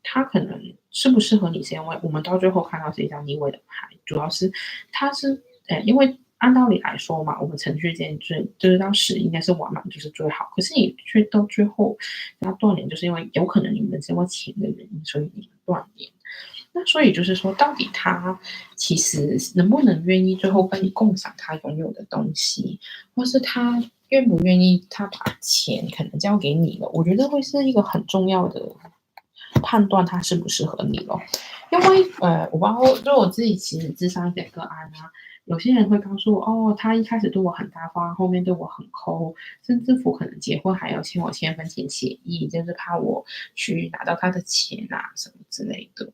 他可能适不适合你，是因为我们到最后看到是一张逆位的牌，主要是他是，因为按道理来说嘛，我们程序间就是到10应该是完满就是最好，可是你却到最后要断联，就是因为有可能你们是因为钱的原因，所以你们断联。那所以就是说，到底他其实能不能愿意最后跟你共享他拥有的东西，或是他愿不愿意他把钱可能交给你了，我觉得会是一个很重要的判断他适不适合你咯。因为我包括就我自己其实智商一点个案啊，有些人会告诉我，哦，他一开始对我很大方，后面对我很抠，甚至乎可能结婚还要欠我签婚前协议，就是怕我去拿到他的钱啊什么之类的。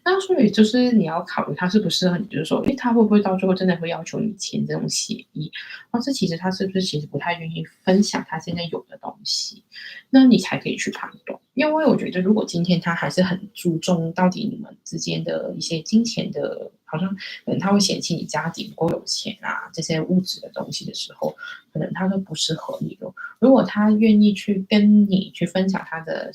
那所以就是你要考虑他适不适合你，就是说，诶，他会不会到最后真的会要求你签这种协议，或是其实他是不是其实不太愿意分享他现在有的东西，那你才可以去判断。因为我觉得，如果今天他还是很注重到底你们之间的一些金钱的，好像可能他会嫌弃你家庭不够有钱啊，这些物质的东西的时候，可能他都不适合你了。如果他愿意去跟你去分享他的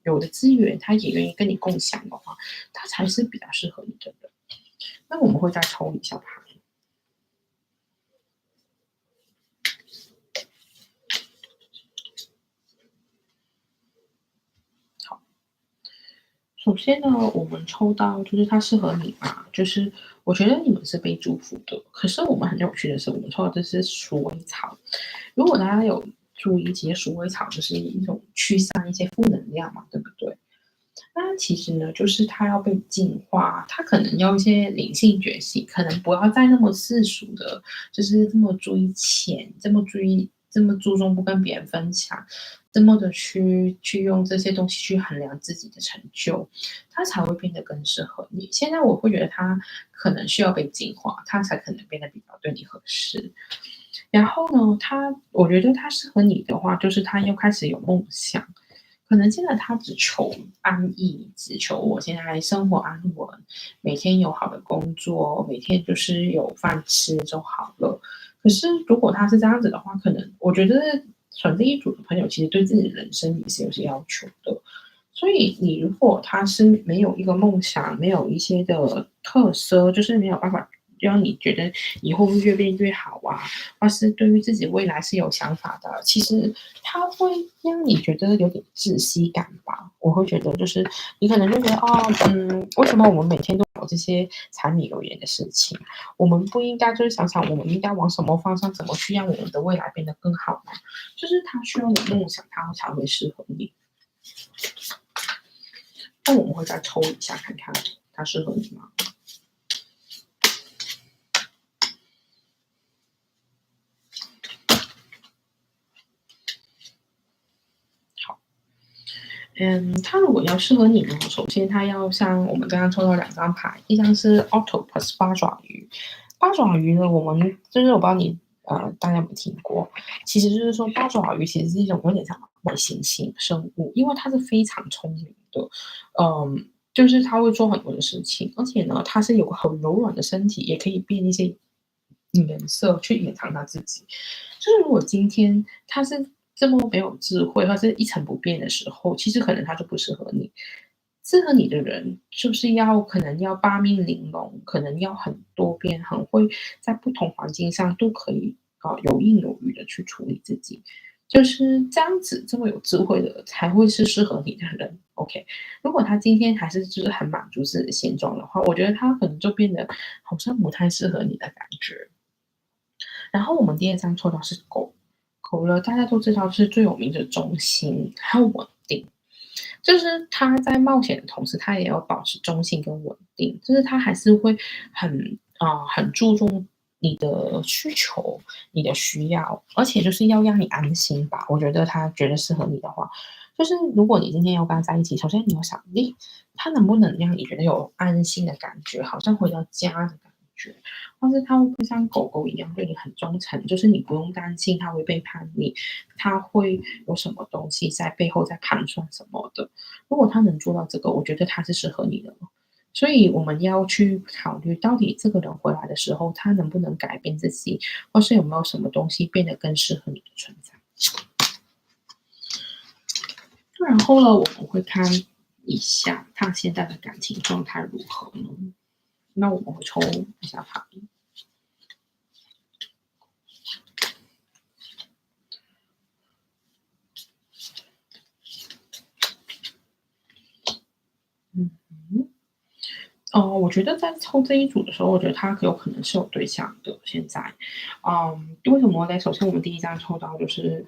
有的资源，他也愿意跟你共享的话，他才是比较适合你的人。那我们会再抽一下牌。好，首先呢，我们抽到就是他适合你嘛，就是我觉得你们是被祝福的。可是我们很有趣的是，我们抽到这是鼠尾草。如果大家有注意，其实鼠尾草就是一种驱散一些负能量嘛，对不对？那其实呢，就是他要被净化，他可能要一些灵性觉醒，可能不要再那么世俗的，就是这么注意钱，这么注重不跟别人分享，这么的去用这些东西去衡量自己的成就，他才会变得更适合你。现在我会觉得他可能需要被净化，他才可能变得比较对你合适。然后呢，我觉得他适合你的话，就是他又开始有梦想。可能现在他只求安逸，只求我现在生活安稳，每天有好的工作，每天就是有饭吃就好了。可是如果他是这样子的话，可能我觉得选这一组的朋友其实对自己的人生也是有些要求的。所以你如果他是没有一个梦想，没有一些的特色，就是没有办法让你觉得以后会越变越好啊，或是对于自己未来是有想法的，其实他会让你觉得有点窒息感吧。我会觉得就是你可能就觉得哦，为什么我们每天都有这些柴米油盐的事情？我们不应该就是想想我们应该往什么方向，怎么去让我们的未来变得更好呢？就是他需要有梦想，他才会适合你。那我们会再抽一下看看它适合你吗？好，它如果要适合你呢，首先它要像我们刚刚抽到2张牌，一张是 Octopus 八爪鱼。八爪鱼呢，我们就是我不知道你大家有没有听过，其实就是说八爪鱼其实是一种有点像外行星生物，因为它是非常聪明的，就是它会做很多的事情，而且呢，它是有个很柔软的身体，也可以变一些颜色去隐藏它自己。就是如果今天它是这么没有智慧，或是一成不变的时候，其实可能它就不适合你。适合你的人就是可能要八面玲珑，可能要很多变，很会在不同环境上都可以有应有余的去处理自己。就是这样子，这么有智慧的才会是适合你的人。OK，如果他今天还是就是很满足自己的现状的话，我觉得他可能就变得好像不太适合你的感觉。然后我们第二张抽到是狗，狗了大家都知道是最有名的忠心还有稳定，就是他在冒险的同时，他也要保持中性跟稳定，就是他还是会很注重你的需求、你的需要，而且就是要让你安心吧。我觉得他觉得适合你的话，就是如果你今天要跟他在一起，首先你要想，他能不能让你觉得有安心的感觉，好像回到家的感觉。或是它会不会像狗狗一样对你很忠诚，就是你不用担心它会背叛你，它会有什么东西在背后在盘算什么的。如果它能做到这个，我觉得它是适合你的。所以我们要去考虑，到底这个人回来的时候，他能不能改变自己，或是有没有什么东西变得更适合你的存在。然后呢，我们会看一下他现在的感情状态如何呢？那我们会抽一下牌。嗯哼。我觉得在抽这一组的时候，我觉得他有可能是有对象的。现在，为什么呢？首先，我们第一张抽到就是，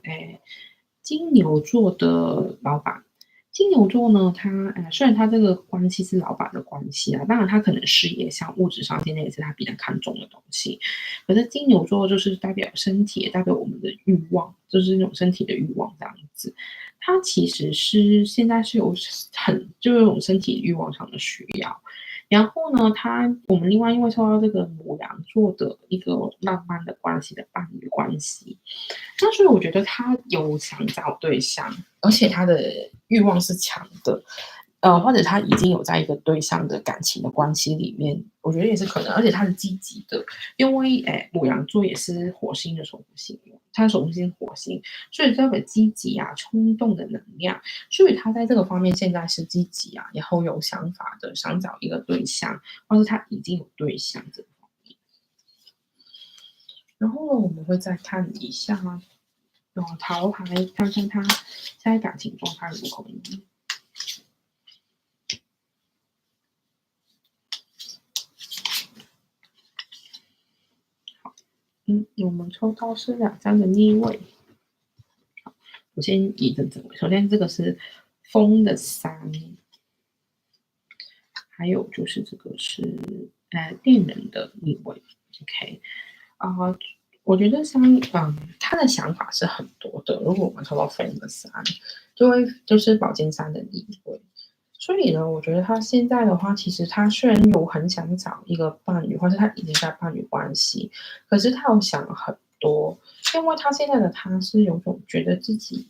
金牛座的老板。金牛座呢，他虽然他这个关系是老板的关系啊，当然他可能事业上、物质上现在也是他比较看重的东西。可是金牛座就是代表身体，也代表我们的欲望，就是那种身体的欲望这样子。他其实是现在是有就有种身体欲望上的需要。然后呢，我们另外因为抽到这个牡羊座的一个浪漫的关系的伴侣关系，那所以我觉得他有想找对象，而且他的欲望是强的，或者他已经有在一个对象的感情的关系里面，我觉得也是可能，而且他是积极的，因为牡羊座也是火星的守护星，他守护星火星，所以代表积极啊、冲动的能量，所以他在这个方面现在是积极啊，然后有想法的，想找一个对象，或者他已经有对象这个方面。然后呢，我们会再看一下塔罗牌，看看他现在感情状态如何呢？我们抽到是2张的逆位。我先以正位，首先这个是风的3，还有就是这个是恋人的逆位。OK，我觉得他的想法是很多的。如果我们抽到风的3，就是宝剑3的逆位。所以呢，我觉得他现在的话，其实他虽然有很想找一个伴侣，或者他已经在伴侣关系，可是他有想很多，因为他现在的他是有种觉得自己，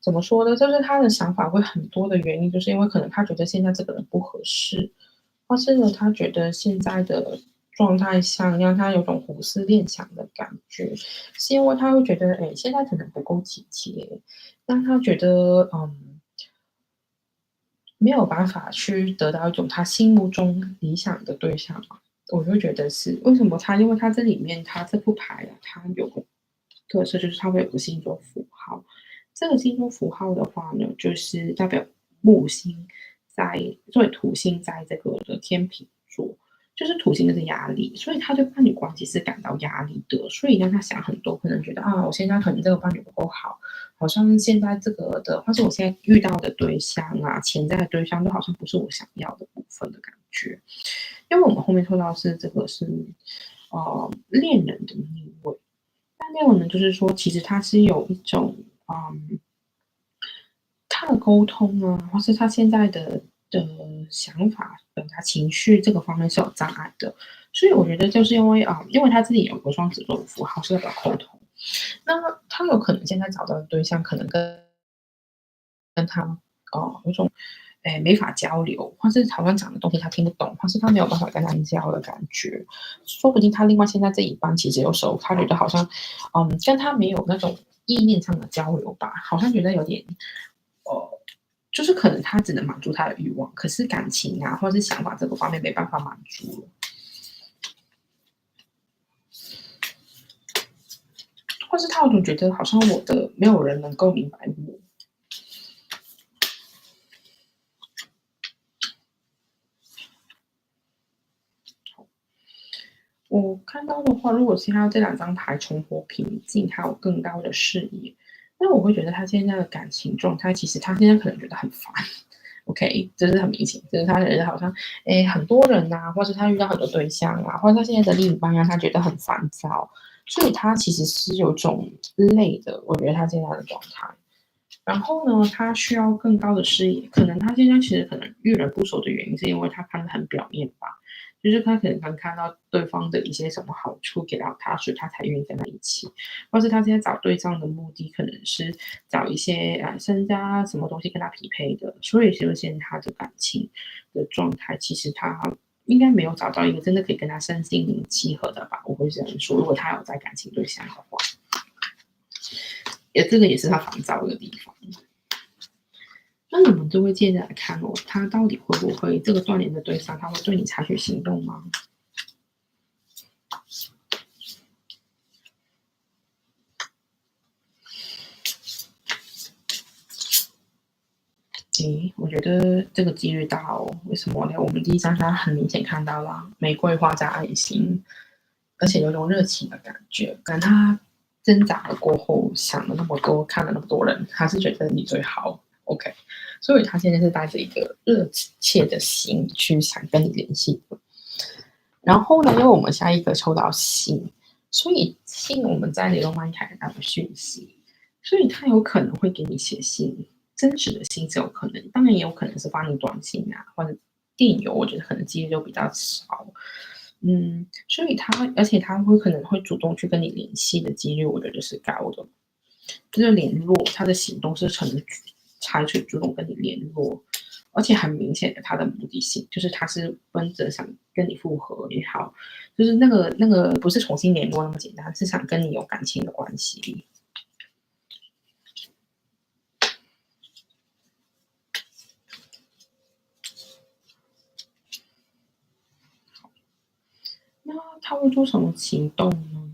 怎么说呢？就是他的想法会很多的原因，就是因为可能他觉得现在这个人不合适，或是呢，他觉得现在的状态像让他有种胡思乱想的感觉，是因为他会觉得，哎，现在可能不够体贴，让他觉得，没有办法去得到一种他心目中理想的对象嘛。我就觉得是为什么他，因为他这里面他这副牌啊，它有个特色就是它会有个星座符号。这个星座符号的话呢，就是代表木星作为土星在这个的天秤座，就是土星的压力，所以他对伴侣关系是感到压力的，所以让他想很多，可能觉得啊，我现在可能这个伴侣不够好，好像现在这个的，或是我现在遇到的对象啊，潜在的对象都好像不是我想要的部分的感觉。因为我们后面抽到是这个是恋人的逆位，那恋人呢，就是说其实他是有一种他的沟通啊，或是他现在的想法、表达情绪这个方面是有障碍的，所以我觉得就是因为他自己有个双子座的符号是代表沟通，那他有可能现在找到的对象可能跟他有种没法交流，或是好像讲的东西他听不懂，或是他没有办法跟他交的感觉。说不定他另外现在这一半其实有时候他觉得好像，跟他没有那种意念上的交流吧，好像觉得有点，就是可能他只能满足他的欲望，可是感情啊或者是想法这个方面没办法满足了，或是他有种觉得好像没有人能够明白我。我看到的话，如果是他这2张牌重获平静，还有更高的视野，那我会觉得他现在的感情状态，其实他现在可能觉得很烦。OK，这是很明显，就是他觉得好像，很多人呐、或是他遇到很多对象啊，或者他现在的另一半啊，他觉得很烦躁，所以他其实是有种累的。我觉得他现在的状态。然后呢，他需要更高的视野，可能他现在其实可能遇人不淑的原因，是因为他看得很表面吧。就是他可能看到对方的一些什么好处给到他，所以他才愿意跟他一起，或是他现在找对象的目的可能是找一些身家什么东西跟他匹配的，所以就现他的感情的状态，其实他应该没有找到一个真的可以跟他身心灵契合的吧，我会这样说。如果他有在感情对象的话，这个也是他烦躁的地方。那你们就会接着来看哦，他到底会不会这个断联的对象，他会对你采取行动吗？我觉得这个几率大哦。为什么呢？我们第一张它很明显看到了玫瑰花加爱心，而且有种热情的感觉。跟他挣扎了过后，想了那么多，看了那么多人，他是觉得你最好。OK，所以他现在是带着一个热切的心去想跟你联系的。然后呢，因为我们下一个抽到信，所以信我们在雷诺曼看到的讯息，所以他有可能会给你写信，真实的信是有可能，当然也有可能是发你短信啊，或者电邮，我觉得可能几率就比较少。所以而且他会可能会主动去跟你联系的几率，我觉得是高的。就是联络，他的行动是采取主动跟你联络，而且很明显的他的目的性，就是他是奔着想跟你复合也好，就是那个不是重新联络那么简单，是想跟你有感情的关系。那他会做什么行动呢？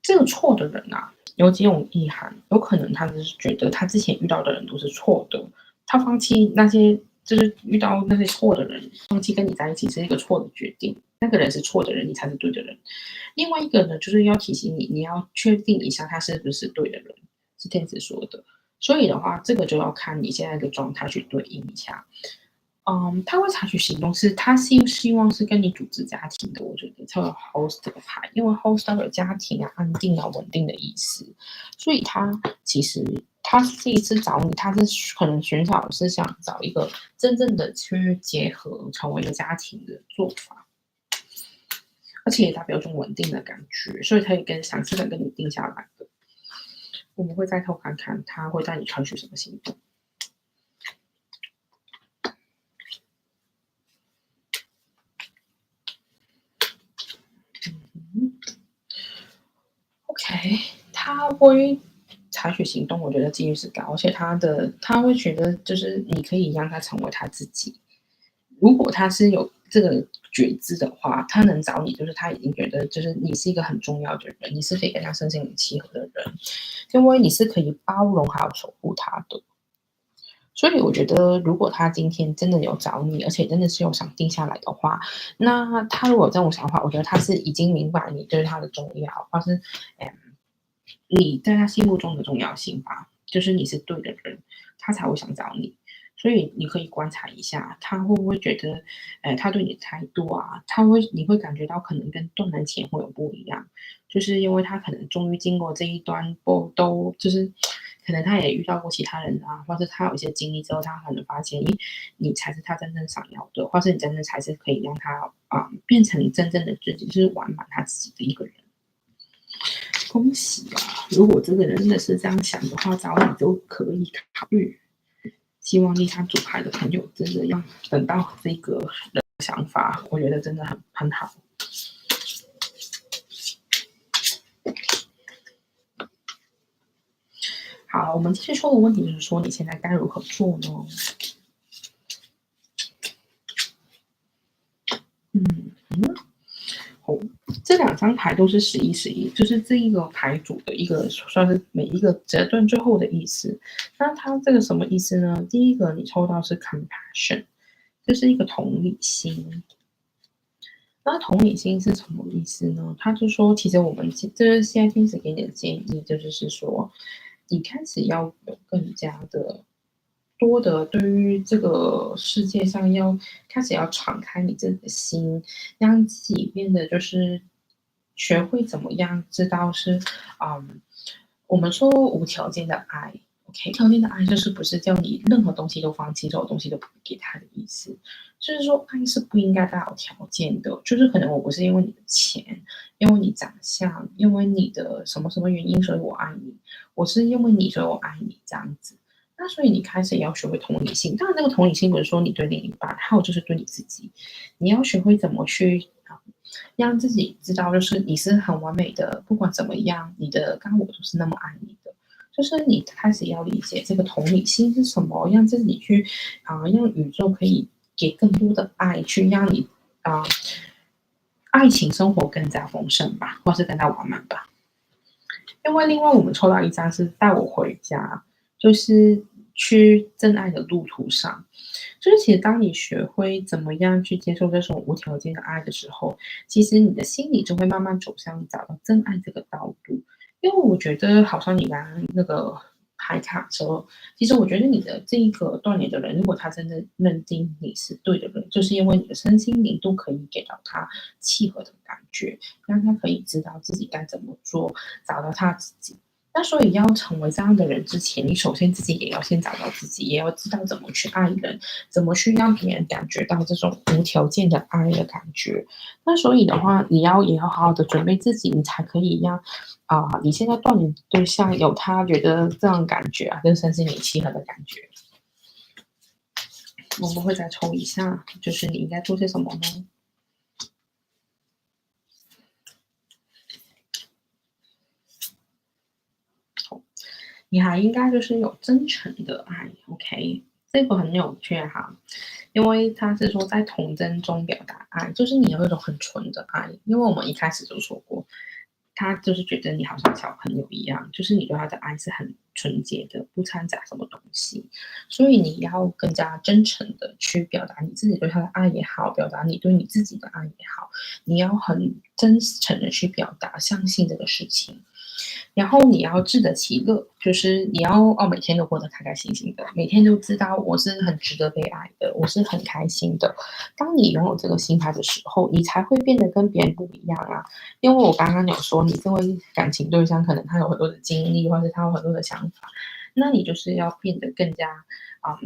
这个错的人啊，有几种意涵，有可能他只是觉得他之前遇到的人都是错的，他放弃那些就是遇到那些错的人，放弃跟你在一起是一个错的决定，那个人是错的人，你才是对的人。另外一个呢，就是要提醒你，你要确定一下他是不是对的人，是天使说的。所以的话，这个就要看你现在的状态去对应一下。他会采取行动是，他希望是跟你组织家庭的。我觉得才有 host 这个牌，因为 host 代表家庭啊、安定啊、稳定的意思，所以其实他第一次找你，他是可能寻找是想找一个真正的去结合成为一个家庭的做法，而且也代表一种稳定的感觉，所以他也详细的跟你定下来的。我们会再偷看看他会带你采取什么行动。OK，他会采取行动，我觉得几率是高，而且他会觉得就是你可以让他成为他自己。如果他是有这个觉知的话，他能找你，就是他已经觉得就是你是一个很重要的人，你是可以跟他身心灵契合的人，因为你是可以包容还有守护他的。所以我觉得，如果他今天真的有找你，而且真的是有想定下来的话，那他如果有这种想法，我觉得他是已经明白你对他的重要，或是你在他心目中的重要性吧，就是你是对的人，他才会想找你。所以你可以观察一下，他会不会觉得，他对你的态度啊，你会感觉到可能跟断然前会有不一样，就是因为他可能终于经过这一段都就是可能他也遇到过其他人啊，或者他有一些经历之后，他可能发现，你才是他真正想要的，或是你真正才是可以让他变成真正的自己，就是完满他自己的一个人。恭喜啊！如果这个人真的是这样想的话，找你就可以考虑。希望立他主牌的朋友真的要等到这个想法，我觉得真的很好。好，我们继续说的问题就是说，你现在该如何做呢？这两张牌都是1111，就是这一个牌组的一个算是每一个折断最后的意思。那它这个什么意思呢？第一个你抽到是 compassion，这是一个同理心。那同理心是什么意思呢？他就说，其实我们就是现在天使给你的建议，就是说，你开始要有更加的多的对于这个世界上开始要敞开你自己的心，让自己变得就是学会怎么样知道是，我们说无条件的爱。OK，条件的爱就是不是叫你任何东西都放弃，所有东西都不给他的意思。就是说，爱是不应该带有条件的。就是可能我不是因为你的钱，因为你长相，因为你的什么什么原因，所以我爱你。我是因为你，所以我爱你这样子。那所以你开始也要学会同理心。当然，这个同理心不是说你对另一半，还有就是对你自己，你要学会怎么去让自己知道，就是你是很完美的，不管怎么样，你的刚我都是那么爱你的。就是你开始要理解这个同理心是什么，让自己去让宇宙可以给更多的爱，去让你爱情生活更加丰盛吧，或是更加完满吧。因为另外我们抽到一张是带我回家，就是去真爱的路途上。就是其实当你学会怎么样去接受这种无条件的爱的时候，其实你的心里就会慢慢走向找到真爱这个道路。因为我觉得好像你刚刚那个牌卡车，其实我觉得你的这一个断联的人，如果他真的认定你是对的人，就是因为你的身心灵都可以给到他契合的感觉，让他可以知道自己该怎么做，找到他自己。那所以要成为这样的人之前，你首先自己也要先找到自己，也要知道怎么去爱人，怎么去让别人感觉到这种无条件的爱的感觉。那所以的话，也要好好的准备自己，你才可以让你现在断联对象有他觉得这样感觉跟身心灵契合的感觉。我们会再抽一下，就是你应该做些什么呢？你还应该就是有真诚的爱，OK，这个很有趣哈，因为他是说在童真中表达爱，就是你有一种很纯的爱，因为我们一开始就说过，他就是觉得你好像小朋友一样，就是你对他的爱是很纯洁的，不掺杂什么东西，所以你要更加真诚的去表达你自己对他的爱也好，表达你对你自己的爱也好，你要很真诚的去表达，相信这个事情。然后你要自得其乐，就是你要每天都过得开开心心的，每天都知道我是很值得被爱的，我是很开心的。当你拥有这个心态的时候，你才会变得跟别人不一样啊。因为我刚刚有说，你这位感情对象可能他有很多的经历，或者他有很多的想法，那你就是要变得更加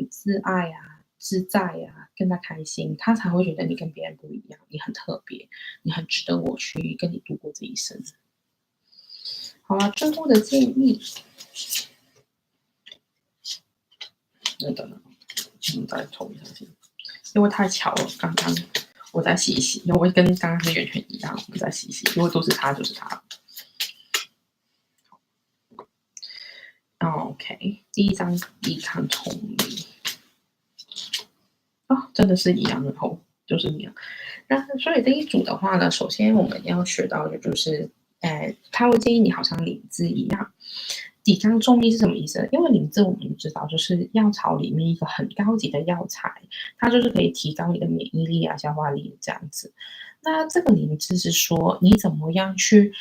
自爱啊。自在啊，更加开心，他才会觉得你跟别人不一样，你很特别，你很值得我去跟你度过这一生。好了，最后的建议，等等，我们再抽一下先，因为太巧了，刚刚我再洗一洗，因为我跟刚刚是完全一样，我们再洗一洗，因为都是他就是他。OK，第一张抵抗同理，真的是一样的哦，就是一样。那所以这一组的话呢，首先我们要学到的就是，他会建议你好像灵芝一样，抵抗重力是什么意思？因为灵芝我们知道就是药草里面一个很高级的药材，它就是可以提高你的免疫力啊、消化力这样子。那这个灵芝是说你怎么样去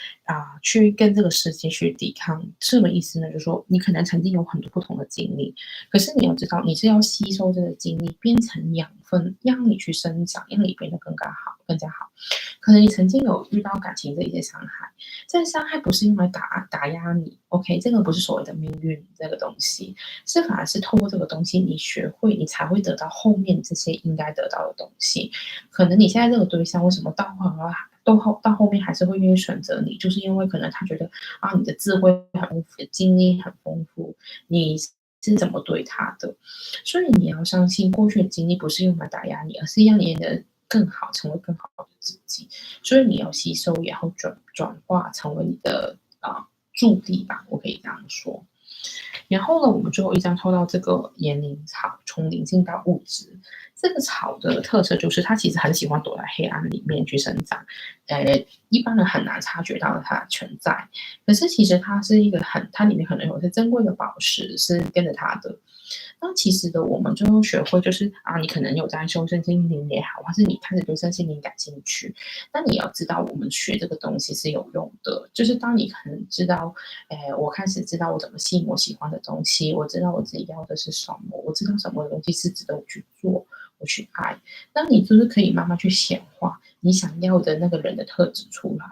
跟这个世界去抵抗？什么意思呢？就是说你可能曾经有很多不同的经历，可是你要知道你是要吸收这个经历变成养分，让你去生长，让你变得更加好、更加好。可能你曾经有遇到感情的一些伤害，这伤害不是用来打压你，OK，这个不是所谓的命运这个东西，是反而是透过这个东西，你学会，你才会得到后面这些应该得到的东西。可能你现在这个对象为什么到后面还是会愿意选择你，就是因为可能他觉得你的智慧很丰富，经历很丰富，你是怎么对他的，所以你要相信过去的经历不是用来打压你，而是让你变得更好，成为更好的自己。所以你要吸收，然后转化成为你的助力吧，我可以这样说。然后呢，我们最后一张抽到这个岩灵草，从灵性到物质。这个草的特色就是它其实很喜欢躲在黑暗里面去生长，一般人很难察觉到它的存在。可是其实它是一个它里面可能有些珍贵的宝石是跟着它的。那其实的，我们最后学会就是你可能有在修身心灵也好，或是你开始对身心灵感兴趣，那你要知道，我们学这个东西是有用的。就是当你可能知道，我开始知道我怎么吸引我喜欢的东西，我知道我自己要的是什么，我知道什么东西是值得我去做，我去爱。那你就是可以慢慢去显化你想要的那个人的特质出来。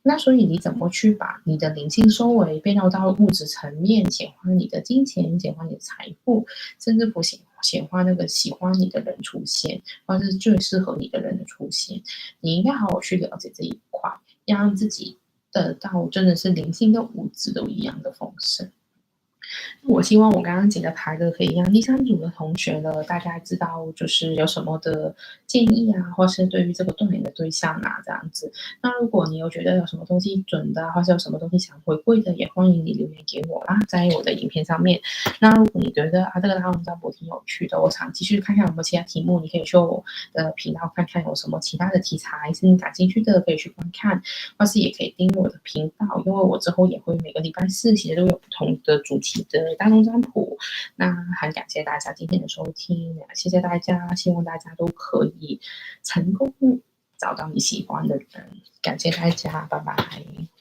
那所以你怎么去把你的灵性收为变到物质层面，显化你的金钱，显化你的财富，甚至不显化那个喜欢你的人出现，或者是最适合你的人的出现。你应该好好去了解这一块，让自己得到真的是灵性跟物质都一样的丰盛。我希望我刚刚解的牌的可以让第三组的同学呢，大家知道就是有什么的建议啊，或是对于这个断联的对象啊这样子。那如果你有觉得有什么东西准的，或是有什么东西想回馈的，也欢迎你留言给我啦，在我的影片上面。那如果你觉得这个拉龙占卜挺有趣的，我想继续看看有没有其他题目，你可以去我的频道看看有什么其他的题材是你感兴趣的，可以去观看，或是也可以订阅我的频道，因为我之后也会每个礼拜四其实都有不同的主题的大众占卜。那很感谢大家今天的收听，谢谢大家，希望大家都可以成功找到你喜欢的人，感谢大家，拜拜。